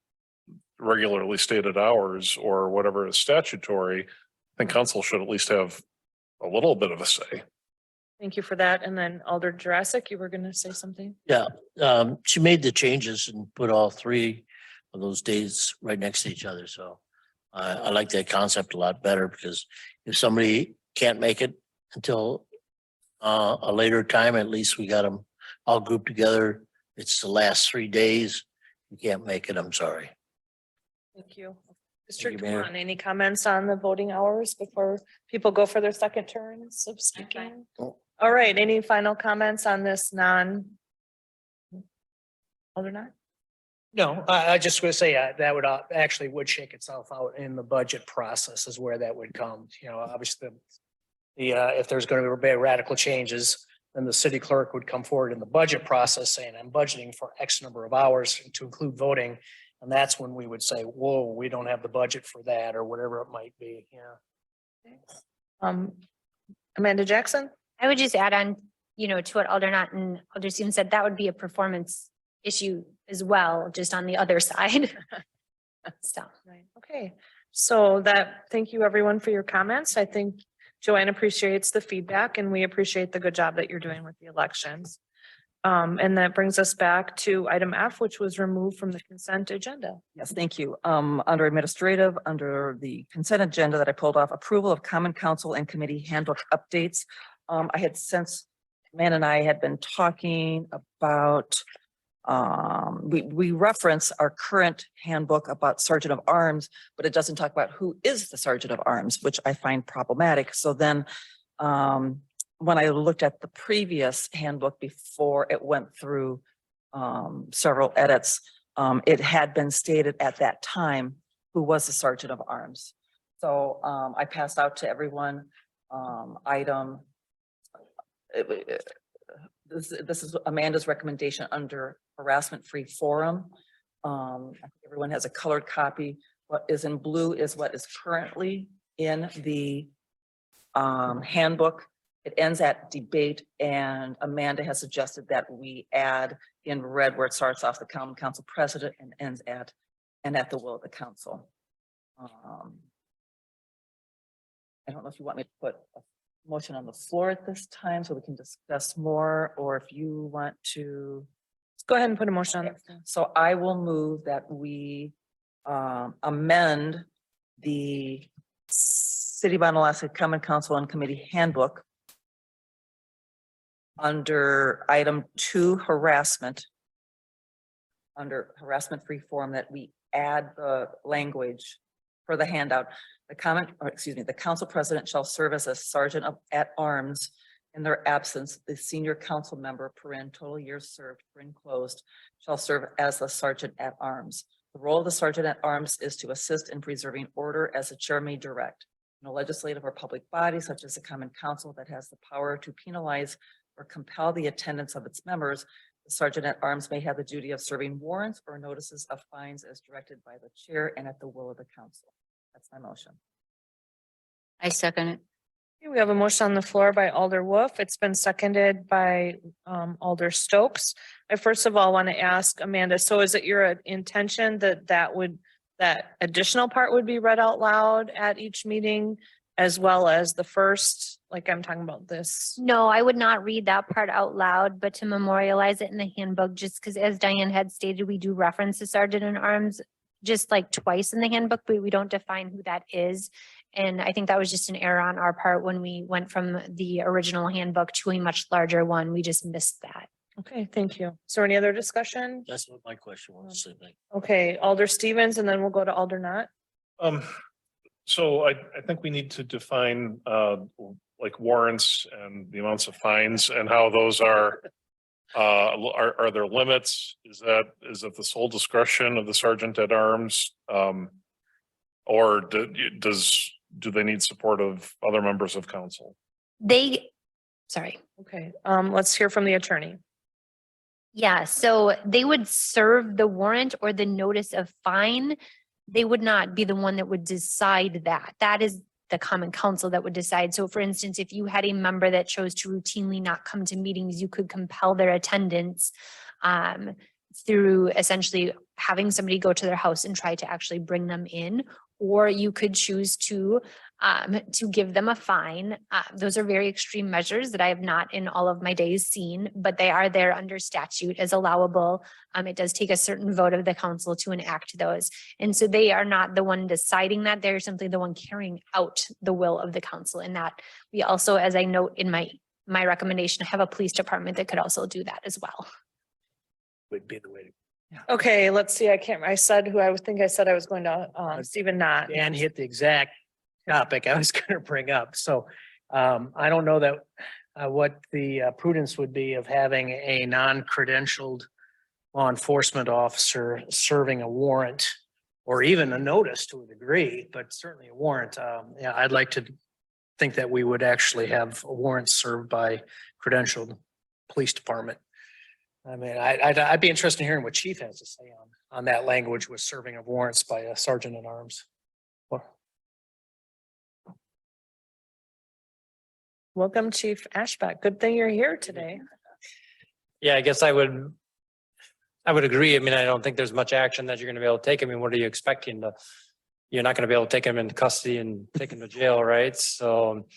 regularly stated hours or whatever is statutory, I think council should at least have a little bit of a say.
Thank you for that. And then Alder Jurassic, you were going to say something?
Yeah, she made the changes and put all 3 of those days right next to each other. So I like that concept a lot better because if somebody can't make it until a later time, at least we got them all grouped together. It's the last 3 days. You can't make it, I'm sorry.
Thank you.
Thank you,
Mr.
Mayor.
Kwan, any comments on the voting hours before people go for their second turns of speaking?
Oh.
All right, any final comments on this alternate?
No, I just gonna say that would actually would shake itself out in the budget process is where that would come. You know, obviously if there's going to be radical changes, then the city clerk would come forward in the budget process saying, I'm budgeting for X number of hours to include voting. And that's when we would say, whoa, we don't have the budget for that or whatever it might be. Yeah.
Amanda Jackson?
I would just add on, to what Aldernaut and Alder Stevens said, that would be a performance issue as well, just on the other side. So.
Right. Okay, so thank you everyone for your comments. I think Joanne appreciates the feedback and we appreciate the good job that you're doing with the elections. And that brings us back to item F, which was removed from the consent agenda.
Yes, thank you. Under administrative, under the consent agenda that I pulled off, approval of common council and committee handbook updates. I had since Man and I had been talking about, we reference our current handbook about Sergeant of Arms, but it doesn't talk about who is the Sergeant of Arms, which I find problematic. So then, when I looked at the previous handbook before it went through several edits, it had been stated at that time who was the Sergeant of Arms. So I passed out to everyone item. This is Amanda's recommendation under harassment-free forum. I think everyone has a colored copy. What is in blue is what is currently in the handbook. It ends at debate, and Amanda has suggested that we add in red where it starts off the common council president and ends at the will of the council. I don't know if you want me to put a motion on the floor at this time so we can discuss more, or if you want to.
Let's go ahead and put a motion on the floor.
So I will move that we amend the City of Onalaska Common Council and Committee Handbook under item 2 harassment, under harassment-free forum, that we add the language for the handout. The council president shall serve as a sergeant at arms in their absence. The senior council member, total years served, closed, shall serve as the sergeant at arms. The role of the sergeant at arms is to assist in preserving order as the chair may direct. In a legislative or public body such as the common council that has the power to penalize or compel the attendance of its members, the sergeant at arms may have the duty of serving warrants or notices of fines as directed by the chair and at the will of the council. That's my motion.
I second it.
Okay, we have a motion on the floor by Alder Wolf. It's been seconded by Alder Stokes. I first of all want to ask Amanda, so is it your intention that additional part would be read out loud at each meeting as well as the first, like I'm talking about this?
No, I would not read that part out loud, but to memorialize it in the handbook, just because as Diane had stated, we do reference the sergeant at arms just like twice in the handbook, but we don't define who that is. And I think that was just an error on our part when we went from the original handbook to a much larger one. We just missed that.
Okay, thank you. Is there any other discussion?
That's what my question was. I think.
Okay, Alder Stevens, and then we'll go to Alder Knott.
So I think we need to define like warrants and the amounts of fines and how those are there limits? Is that the sole discretion of the sergeant at arms? Or do they need support of other members of council?
Sorry.
Okay, let's hear from the attorney.
Yeah, so they would serve the warrant or the notice of fine. They would not be the one that would decide that. That is the common council that would decide. So for instance, if you had a member that chose to routinely not come to meetings, you could compel their attendance through essentially having somebody go to their house and try to actually bring them in, or you could choose to give them a fine. Those are very extreme measures that I have not in all of my days seen, but they are there under statute as allowable. It does take a certain vote of the council to enact those. And so they are not the one deciding that, they're simply the one carrying out the will of the council. In that we also, as I note in my recommendation, have a police department that could also do that as well.
Would be the way to.
Okay, let's see. I said who I think I said I was going to, Stephen Knott.
Dan hit the exact topic I was gonna bring up. So I don't know that what the prudence would be of having a non-credentialed law enforcement officer serving a warrant or even a notice to a degree, but certainly a warrant. Yeah, I'd like to think that we would actually have a warrant served by credentialed police department. I mean, I'd be interested in hearing what Chief has to say on that language with serving of warrants by a sergeant at arms.
Welcome, Chief Ashbeck. Good thing you're here today.
Yeah, I guess I would agree. I mean, I don't think there's much action that you're gonna be able to take. I mean, what are you expecting to? You're not gonna be able to take him into custody and take him to jail, right? So.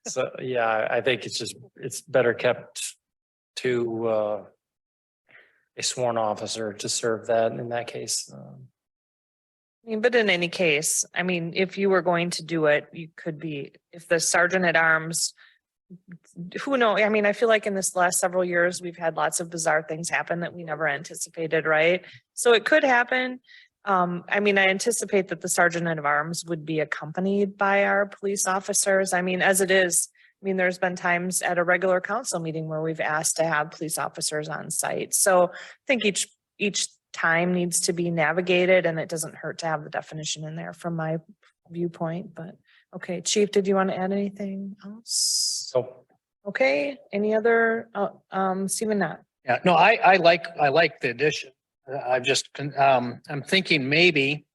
So, yeah, I think it's better kept to a sworn officer to serve that in that case.
I mean, but in any case, I mean, if you were going to do it, you could be, if the sergeant at arms, who knows? I mean, I feel like in this last several years, we've had lots of bizarre things happen that we never anticipated, right? So it could happen. I mean, I anticipate that the sergeant at arms would be accompanied by our police officers. I mean, as it is, I mean, there's been times at a regular council meeting where we've asked to have police officers on site. So I think each time needs to be navigated, and it doesn't hurt to have the definition in there from my viewpoint, but okay. Chief, did you want to add anything else?
So.
Okay, any other, Stephen Knott?
Yeah, no, I like the addition. I've just, I'm thinking maybe,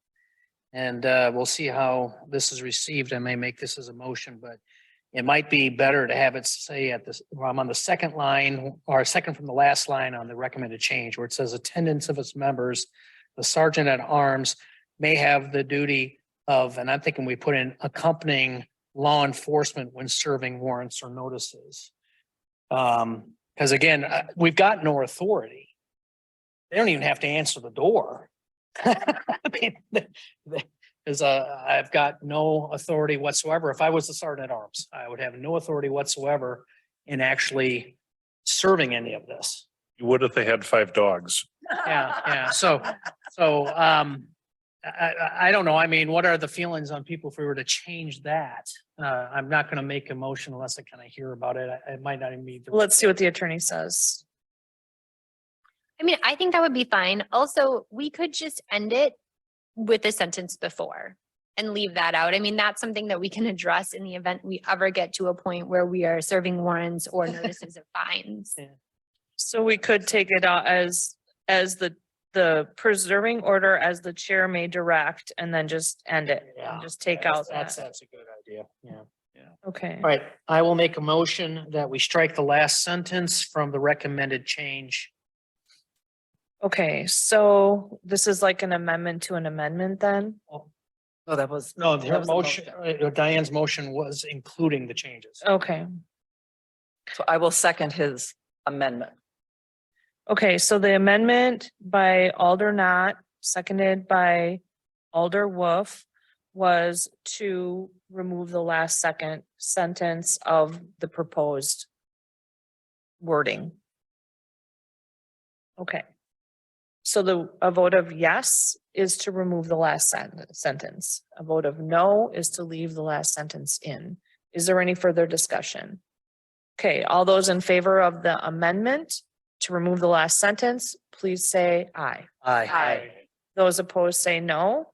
and we'll see how this is received. I may make this as a motion, but it might be better to have it say at this, I'm on the second line or second from the last line on the recommended change where it says attendance of its members, the sergeant at arms may have the duty of, and I'm thinking we put in accompanying law enforcement when serving warrants or notices. Because again, we've got no authority. They don't even have to answer the door. I mean, because I've got no authority whatsoever. If I was the sergeant at arms, I would have no authority whatsoever in actually serving any of this.
You would if they had 5 dogs.
Yeah. So I don't know. I mean, what are the feelings on people if we were to change that? I'm not going to make a motion unless I kind of hear about it. It might not even be.
Let's see what the attorney says.
I mean, I think that would be fine. Also, we could just end it with the sentence before and leave that out. I mean, that's something that we can address in the event we ever get to a point where we are serving warrants or notices of fines.
So we could take it out as the preserving order as the chair may direct, and then just end it.
Yeah,
And just take out
That's
that.
a good idea. Yeah.
Okay.
All right. I will make a motion that we strike the last sentence from the recommended change.
Okay, so this is like an amendment to an amendment then?
Oh, that was.
No,
that
her
was a
motion, Diane's motion was including the changes.
Okay.
So I will second his amendment.
Okay, so the amendment by Alder Knott, seconded by Alder Wolf, was to remove the last second sentence of the proposed wording. Okay. So a vote of yes is to remove the last sentence. A vote of no is to leave the last sentence in. Is there any further discussion? Okay, all those in favor of the amendment to remove the last sentence, please say aye.
Aye.
Those opposed say no.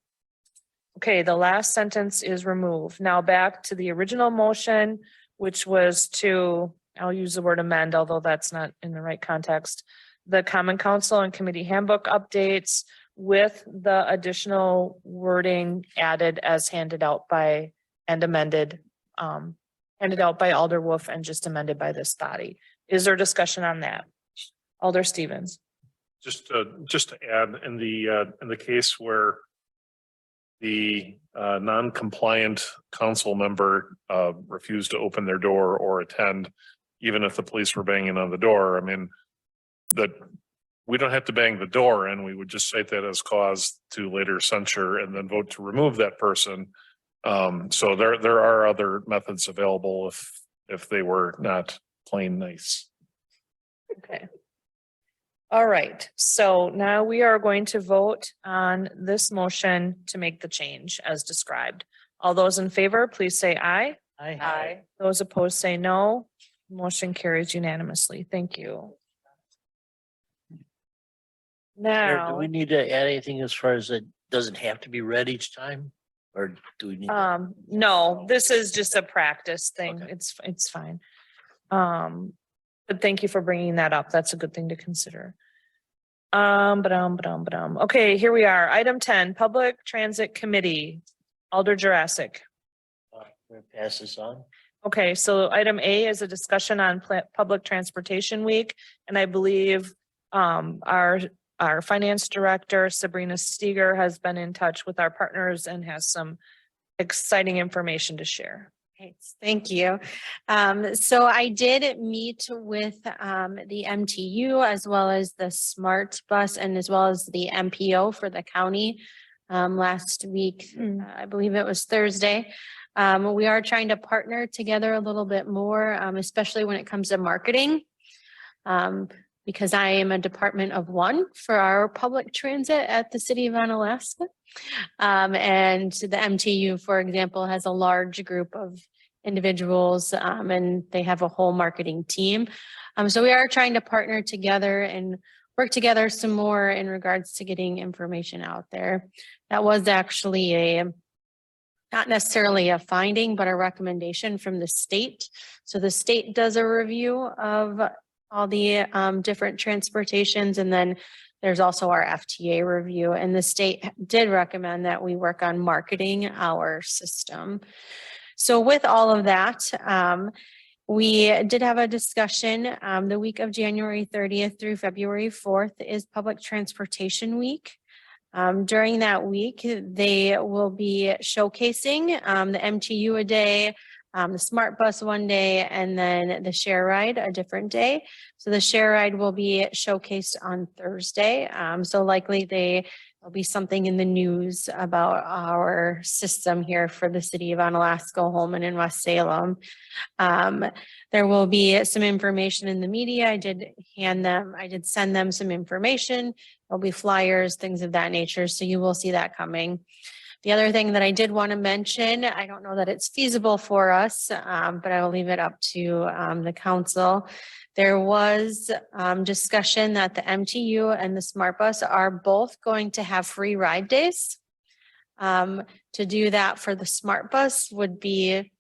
Okay, the last sentence is removed. Now back to the original motion, which was to, I'll use the word amend, although that's not in the right context. The Common Council and Committee Handbook updates with the additional wording added as handed out by and amended, handed out by Alder Wolf and just amended by this body. Is there discussion on that? Alder Stevens.
Just to add, in the case where the non-compliant council member refused to open their door or attend, even if the police were banging on the door, I mean, that we don't have to bang the door and we would just cite that as cause to later censure and then vote to remove that person. So there are other methods available if they were not plain nice.
Okay. All right, so now we are going to vote on this motion to make the change as described. All those in favor, please say aye.
Aye.
Those opposed say no. Motion carries unanimously. Thank you.
Mayor, do
Now,
we need to add anything as far as it doesn't have to be read each time? Or do we need?
no, this is just a practice thing.
Okay.
It's fine. But thank you for bringing that up. That's a good thing to consider. Okay, here we are. Item 10, Public Transit Committee, Alder Jurassic.
We'll pass this on.
Okay, so item A is a discussion on Public Transportation Week. And I believe our finance director, Sabrina Steger, has been in touch with our partners and has some exciting information to share.
Right, thank you. So I did meet with the MTU as well as the Smart Bus and as well as the MPO for the county last week. I believe it was Thursday. We are trying to partner together a little bit more, especially when it comes to marketing. Because I am a department of one for our public transit at the city of Onalaska. And the MTU, for example, has a large group of individuals and they have a whole marketing team. So we are trying to partner together and work together some more in regards to getting information out there. That was actually not necessarily a finding, but a recommendation from the state. So the state does a review of all the different transportations. And then there's also our FTA review, and the state did recommend that we work on marketing our system. So with all of that, we did have a discussion. The week of January 30th through February 4th is Public Transportation Week. During that week, they will be showcasing the MTU a day, the Smart Bus one day, and then the Share Ride a different day. So the Share Ride will be showcased on Thursday. So likely there'll be something in the news about our system here for the city of Onalaska, Holmen, and West Salem. There will be some information in the media. I did send them some information. There'll be flyers, things of that nature. So you will see that coming. The other thing that I did want to mention, I don't know that it's feasible for us, but I will leave it up to the council. There was discussion that the MTU and the Smart Bus are both going to have free ride days. To do that for the Smart Bus would be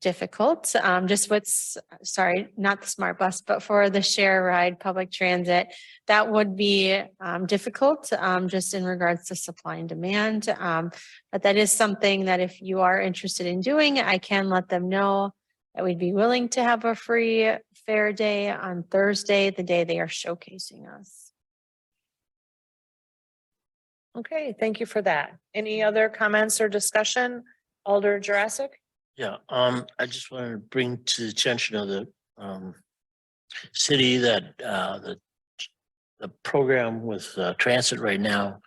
difficult. Not the Smart Bus, but for the Share Ride public transit, that would be difficult just in regards to supply and demand. But that is something that if you are interested in doing, I can let them know that we'd be willing to have a free fare day on Thursday, the day they are showcasing us.
Okay, thank you for that. Any other comments or discussion? Alder Jurassic?
Yeah, I just want to bring to the attention of the city that the program with transit right now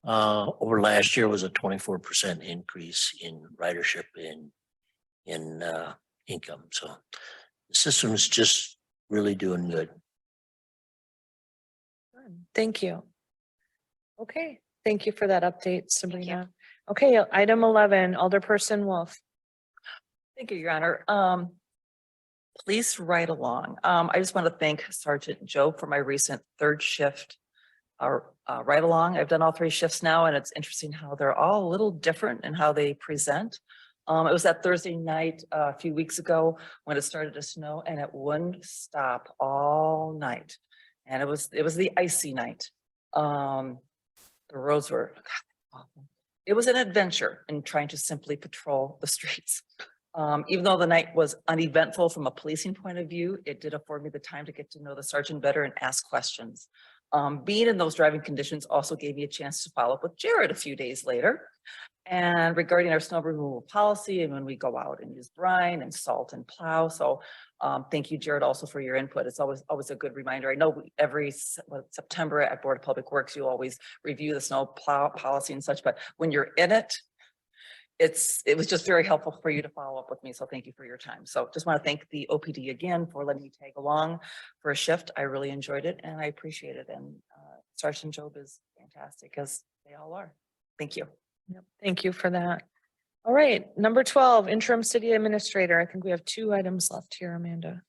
over last year was a 24% increase in ridership in income. So the system is just really doing good.
Thank you. Okay, thank you for that update, Sabrina. Okay, item 11, Alderperson Wolf.
Thank you, Your Honor. Please ride along. I just want to thank Sergeant Joe for my recent third shift ride along. I've done all 3 shifts now, and it's interesting how they're all a little different in how they present. It was that Thursday night a few weeks ago when it started to snow, and it wouldn't stop all night. And it was the icy night. The roads were awful. It was an adventure in trying to simply patrol the streets. Even though the night was uneventful from a policing point of view, it did afford me the time to get to know the sergeant better and ask questions. Being in those driving conditions also gave me a chance to follow up with Jared a few days later. And regarding our snow removal policy and when we go out and use brine and salt and plow. So thank you, Jared, also for your input. It's always a good reminder. I know every September at Board of Public Works, you always review the snow plow policy and such, but when you're in it, it was just very helpful for you to follow up with me. So thank you for your time. So just want to thank the OPD again for letting me tag along for a shift. I really enjoyed it and I appreciate it. And Sergeant Job is fantastic, as they all are. Thank you.
Yep, thank you for that. All right, number 12, interim city administrator. I think we have 2 items left here, Amanda.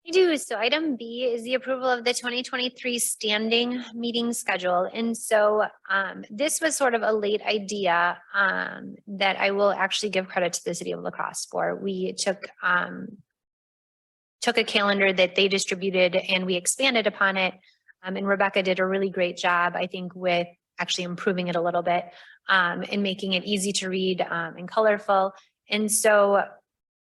I do. So item B is the approval of the 2023 standing meeting schedule. And so this was sort of a late idea that I will actually give credit to the city of La Crosse for. We took a calendar that they distributed and we expanded upon it. And Rebecca did a really great job, I think, with actually improving it a little bit and making it easy to read and colorful. And so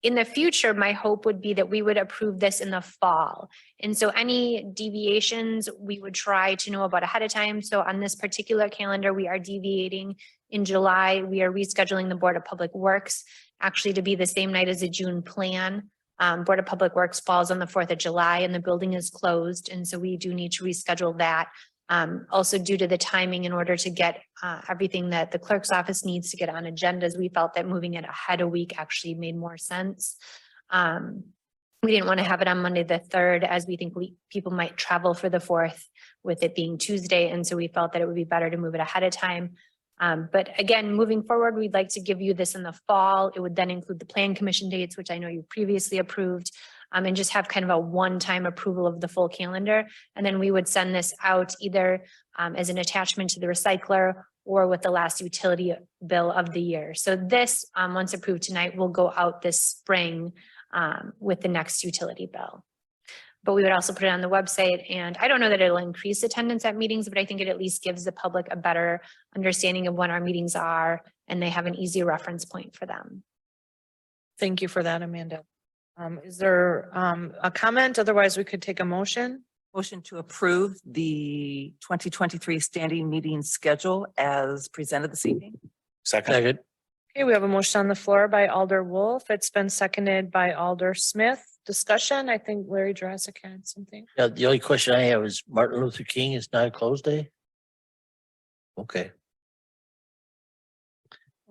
in the future, my hope would be that we would approve this in the fall. And so any deviations we would try to know about ahead of time. So on this particular calendar, we are deviating in July. We are rescheduling the Board of Public Works actually to be the same night as the June plan. Board of Public Works falls on the 4th of July and the building is closed. And so we do need to reschedule that. Also due to the timing, in order to get everything that the clerk's office needs to get on agendas, we felt that moving it ahead a week actually made more sense. We didn't want to have it on Monday the 3rd, as we think people might travel for the 4th with it being Tuesday. And so we felt that it would be better to move it ahead of time. But again, moving forward, we'd like to give you this in the fall. It would then include the plan commission dates, which I know you previously approved. And just have kind of a one-time approval of the full calendar. And then we would send this out either as an attachment to the recycler or with the last utility bill of the year. So this, once approved tonight, will go out this spring with the next utility bill. But we would also put it on the website, and I don't know that it'll increase attendance at meetings, but I think it at least gives the public a better understanding of when our meetings are, and they have an easy reference point for them.
Thank you for that, Amanda. Is there a comment? Otherwise, we could take a motion.
Motion to approve the 2023 standing meeting schedule as presented this evening.
Second.
Second.
Okay, we have a motion on the floor by Alder Wolf. It's been seconded by Alder Smith. Discussion. I think Larry Jurassic had something.
Yeah, the only question I have is Martin Luther King is not a closed day? Okay.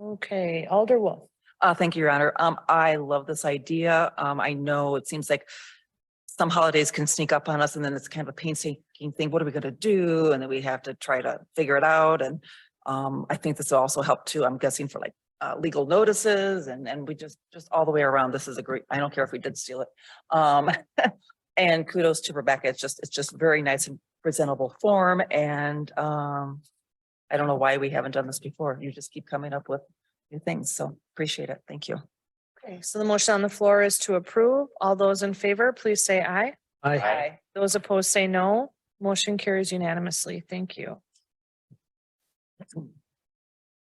Okay, Alder Wolf.
Thank you, Your Honor. I love this idea. I know it seems like some holidays can sneak up on us and then it's kind of a painstaking thing. What are we going to do? And then we have to try to figure it out. And I think this will also help too, I'm guessing, for like legal notices and we just all the way around. This is a great, I don't care if we did steal it. And kudos to Rebecca. It's just very nice and presentable form. And I don't know why we haven't done this before. You just keep coming up with new things. So appreciate it. Thank you.
Okay, so the motion on the floor is to approve. All those in favor, please say aye.
Aye.
Those opposed say no. Motion carries unanimously. Thank you.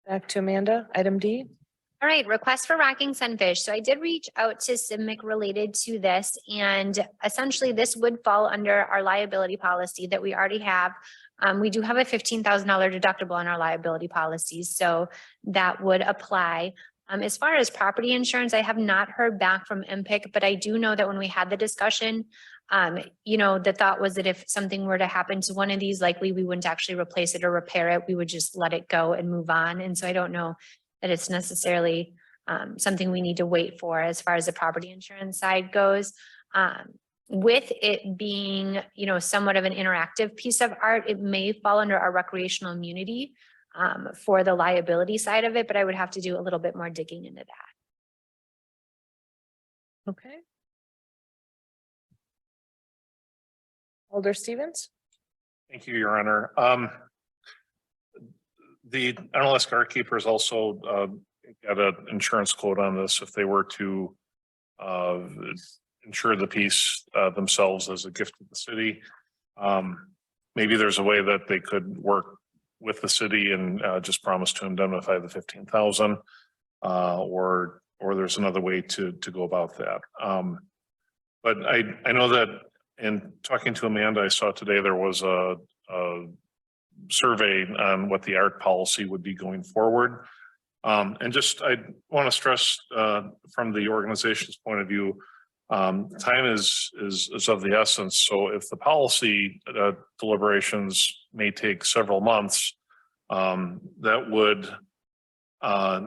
Back to Amanda, item D.
All right, request for rocking sunfish. So I did reach out to CIMMIC related to this, and essentially this would fall under our liability policy that we already have. We do have a $15,000 deductible on our liability policies, so that would apply. As far as property insurance, I have not heard back from MPIC, but I do know that when we had the discussion, the thought was that if something were to happen to one of these, likely we wouldn't actually replace it or repair it. We would just let it go and move on. And so I don't know that it's necessarily something we need to wait for as far as the property insurance side goes. With it being, somewhat of an interactive piece of art, it may fall under our recreational immunity for the liability side of it, but I would have to do a little bit more digging into that.
Okay. Alder Stevens.
Thank you, Your Honor. The NLS Guard Keepers also got an insurance quote on this if they were to insure the piece themselves as a gift to the city. Maybe there's a way that they could work with the city and just promise to indemnify the 15,000, or there's another way to go about that. But I know that And talking to Amanda, I saw today there was a survey on what the art policy would be going forward. And just, I want to stress, from the organization's point of view, time is of the essence. So if the policy deliberations may take several months, that would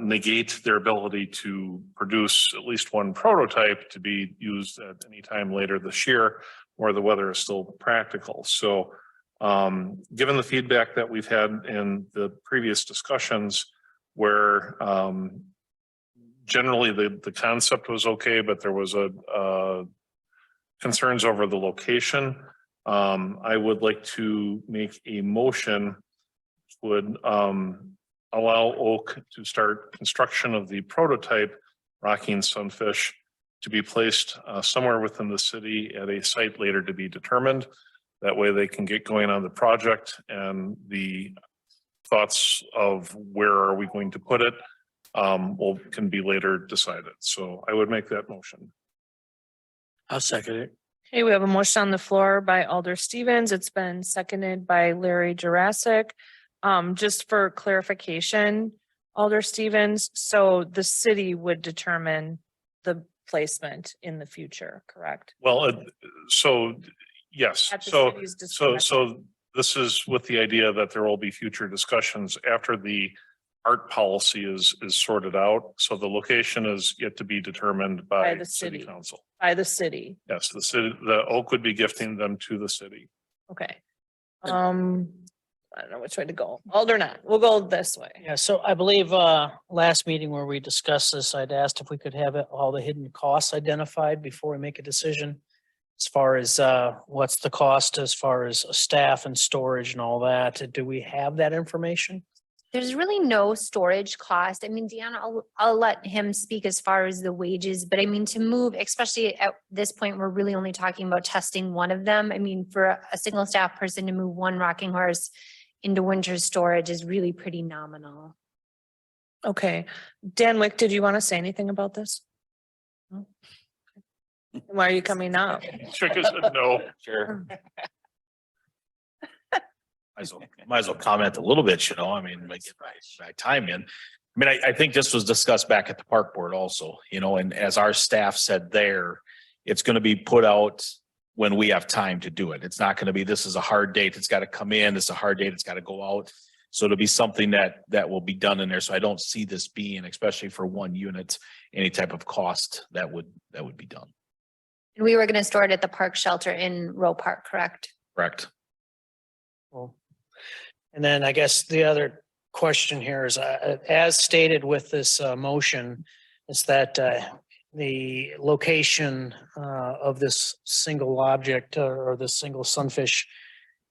negate their ability to produce at least one prototype to be used at any time later this year, where the weather is still practical. So given the feedback that we've had in the previous discussions, where generally the concept was okay, but there was concerns over the location, I would like to make a motion which would allow Oak to start construction of the prototype Rocking Sunfish to be placed somewhere within the city at a site later to be determined. That way they can get going on the project, and the thoughts of where are we going to put it can be later decided. So I would make that motion.
I'll second it.
Okay, we have a motion on the floor by Alder Stevens. It's been seconded by Larry Jurassic. Just for clarification, Alder Stevens, so the city would determine the placement in the future, correct?
Well, so yes,
At the
so
city's discretion.
this is with the idea that there will be future discussions after the art policy is sorted out. So the location is yet to be determined by
the
city
city.
council.
By the city,
Yes, the city, the Oak would be gifting them to the city.
okay. I don't know which way to go. Alder not, we'll go this way.
Yeah, so I believe last meeting where we discussed this, I'd asked if we could have all the hidden costs identified before we make a decision. As far as what's the cost as far as staff and storage and all that. Do we have that information?
There's really no storage cost. I mean, Deanna, I'll let him speak as far as the wages, but I mean, to move, especially at this point, we're really only talking about testing one of them. I mean, for a single staff person to move one rocking horse into winter storage is really pretty nominal.
Okay, Dan Wick, did you want to say anything about this? No? Why are you coming up?
Trick is no.
Sure.
Might as well comment a little bit, I mean, like get my time in. I mean, I think this was discussed back at the park board also, and as our staff said there, it's going to be put out when we have time to do it. It's not going to be, this is a hard date. It's got to come in. It's a hard date. It's got to go out. So it'll be something that will be done in there. So I don't see this being, especially for one unit, any type of cost that would be done.
And we were going to store it at the park shelter in Roe Park, correct?
Correct.
Well, and then I guess the other question here is, as stated with this motion, is that the location of this single object or this single sunfish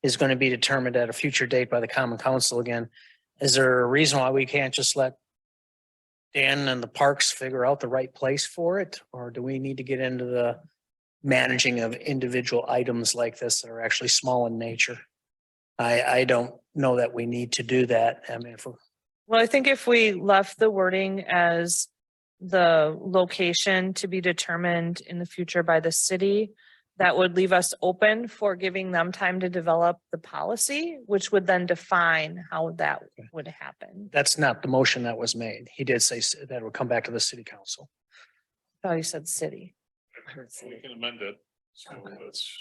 is going to be determined at a future date by the Common Council again. Is there a reason why we can't just let Dan and the parks figure out the right place for it? Or do we need to get into the managing of individual items like this that are actually small in nature? I don't know that we need to do that. I mean,
Well, I think if we left the wording as the location to be determined in the future by the city, that would leave us open for giving them time to develop the policy, which would then define how that would happen.
that's not the motion that was made. He did say that it would come back to the city council.
I thought you said city.
We can amend it. So that's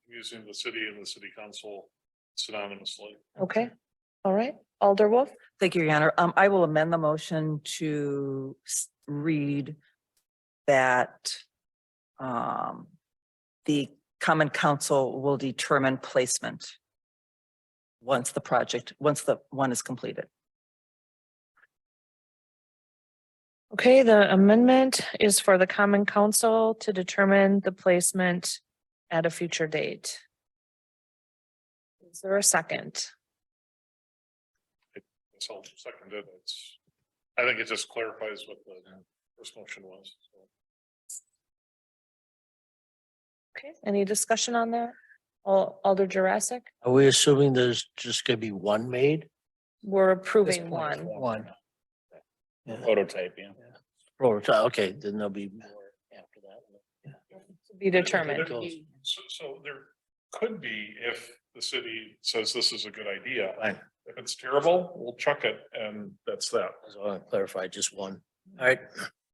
using the city and the city council synonymously.
Okay, all right. Alder Wolf?
Thank you, Your Honor. I will amend the motion to read that the Common Council will determine placement once the one is completed.
Okay, the amendment is for the Common Council to determine the placement at a future date. Is there a second?
So seconded, I think it just clarifies what the first motion was.
Okay, any discussion on that? Alder Jurassic?
Are we assuming there's just gonna be one made?
We're
This
approving
point,
one.
One.
Prototype, yeah.
Prototype, okay, then there'll be more after that.
Be determined.
So there could be, if the city says this is a good idea.
Fine.
If it's terrible, we'll chuck it and that's that.
So I want to clarify just one. All right.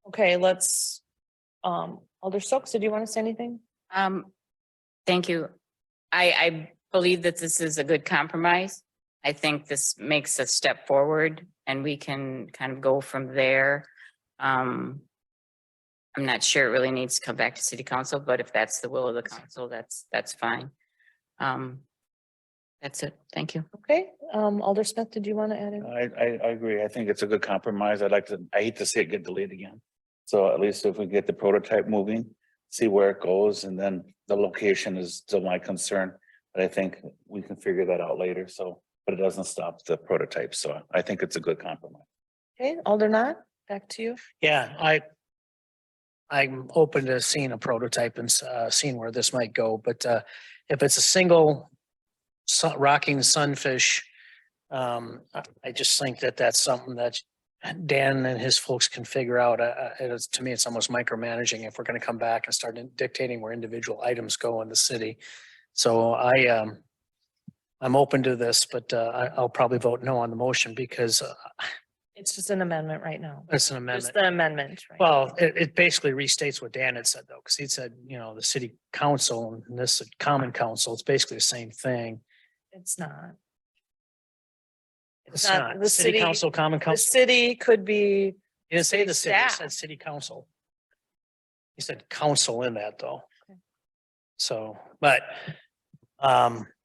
Okay, let's, Alder Stokes, did you want to say anything?
Thank you. I believe that this is a good compromise. I think this makes a step forward and we can kind of go from there. I'm not sure it really needs to come back to city council, but if that's the will of the council, that's fine. That's it. Thank you.
Okay, Alder Smith, did you want to add anything?
I agree. I think it's a good compromise. I hate to see it get delayed again. So at least if we get the prototype moving, see where it goes, and then the location is still my concern. But I think we can figure that out later. So, but it doesn't stop the prototype. So I think it's a good compromise.
Okay, Alder Knott, back to you.
Yeah, I'm open to seeing a prototype and seeing where this might go, but if it's a single rocking sunfish, I just think that that's something that Dan and his folks can figure out. To me, it's almost micromanaging if we're going to come back and start dictating where individual items go in the city. So I'm open to this, but I'll probably vote no on the motion because
It's just an amendment right now.
it's an
Just
amendment.
the amendment, right?
Well, it basically restates what Dan had said though, because he said, the city council and this common council, it's basically the same thing.
It's not.
It's
not.
not.
The
City
city-
council, common
The
council.
city could be,
He didn't say the city, he
staff.
said city council. He said council in that though.
Okay.
So, but,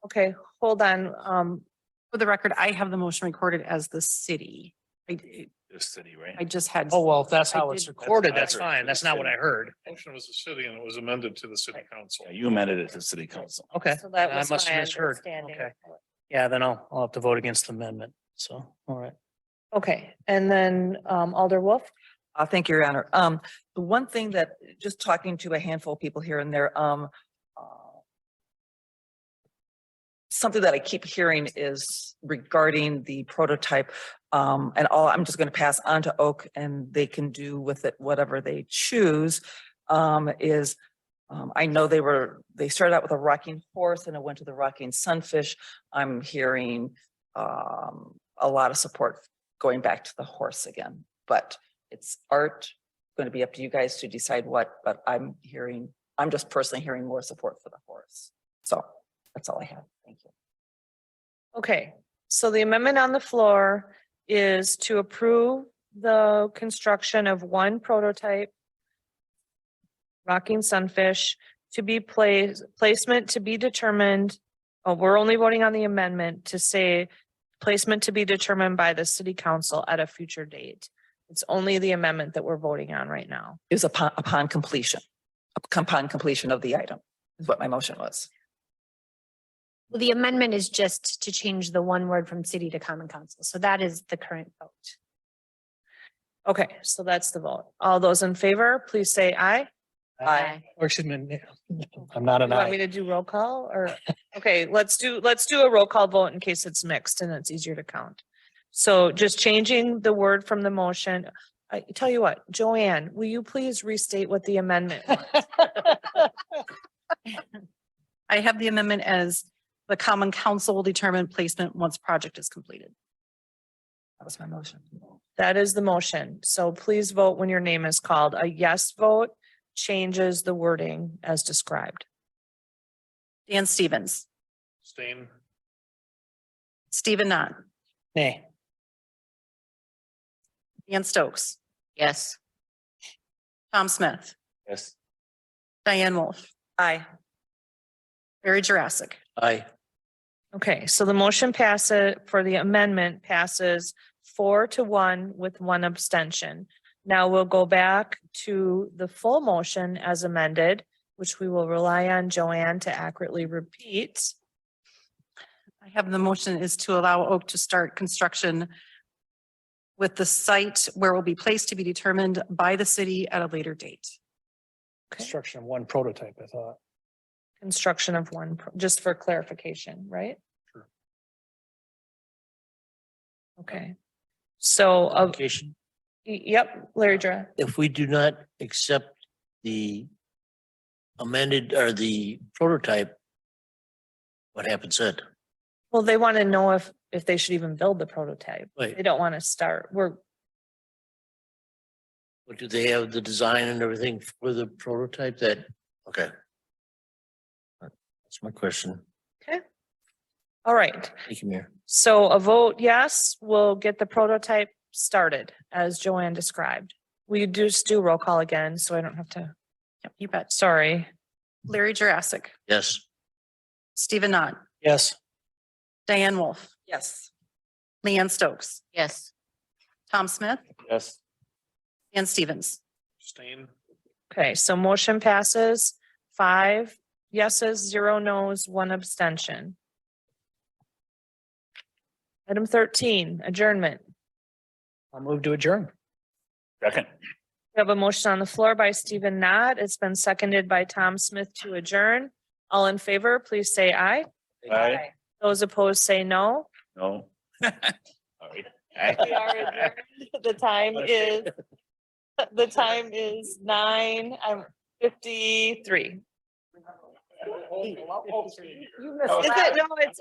okay, hold on.
For the record, I have the motion recorded as the city.
The city, right?
I just had.
oh, well, if that's
I
how it's
did-
recorded,
That's
that's
what I heard.
fine. That's not what I heard.
Motion was the city and it was amended to the city council.
Yeah, you amended it to city council.
Okay.
So that
I
was
must have
my
misheard.
understanding.
Okay. Yeah, then I'll have to vote against the amendment. So, all right.
Okay, and then Alder Wolf?
Thank you, Your Honor. The one thing that, just talking to a handful of people here and there, something that I keep hearing is regarding the prototype. And I'm just going to pass on to Oak and they can do with it whatever they choose. I know they started out with a rocking horse and it went to the rocking sunfish. I'm hearing a lot of support going back to the horse again, but it's going to be up to you guys to decide what, but I'm just personally hearing more support for the horse. So that's all I have. Thank you.
Okay, so the amendment on the floor is to approve the construction of one prototype rocking sunfish to be placement to be determined. Oh, we're only voting on the amendment to say placement to be determined by the city council at a future date. It's only the amendment that we're voting on right now.
Is upon completion of the item is what my motion was.
Well, the amendment is just to change the one word from city to common council. So that is the current vote.
Okay, so that's the vote. All those in favor, please say aye.
Aye.
Or excuse me, I'm not
You
an
want me
aye.
to do roll call or, okay, let's do a roll call vote in case it's mixed and it's easier to count. So just changing the word from the motion. I tell you what, Joanne, will you please restate what the amendment was?
I have the amendment as the common council will determine placement once project is completed.
That was my motion.
That is the motion. So please vote when your name is called. A yes vote changes the wording as described.
Dan Stevens,
Stain,
Stephen Knott,
Nay.
Dan Stokes,
Yes.
Tom Smith,
Yes.
Diane Wolf,
Aye.
Barry Jurassic.
Aye.
Okay, so the motion passes for the amendment passes 4-1 with one abstention. Now we'll go back to the full motion as amended, which we will rely on Joanne to accurately repeat.
I have the motion is to allow Oak to start construction with the site where it will be placed to be determined by the city at a later date.
Construction of one prototype, I thought.
Construction of one, just for clarification, right?
Sure.
Okay. So,
Application.
yep, Larry Dra.
If we do not accept the amended or the prototype, what happens then?
Well, they want to know if they should even build the prototype.
Right.
They don't want to start.
But do they have the design and everything for the prototype that, okay. That's my question.
All right.
Thank you, Mayor.
So a vote yes, will get the prototype started as Joanne described. We just do roll call again, so I don't have to,
Yep, you bet.
sorry.
Larry Jurassic,
Yes.
Stephen Knott,
Yes.
Diane Wolf,
Yes.
Leanne Stokes,
Yes.
Tom Smith,
Yes.
and Stevens.
Abstain.
Okay, so motion passes 5 yeses, 0 nos, 1 abstention. Item 13, adjournment.
I'll move to adjourn.
Second.
We have a motion on the floor by Stephen Knott. It's been seconded by Tom Smith to adjourn. All in favor, please say aye.
Aye.
Those opposed say no.
No. All right.
We are adjourned. The time is 9:53. Is it? No, it's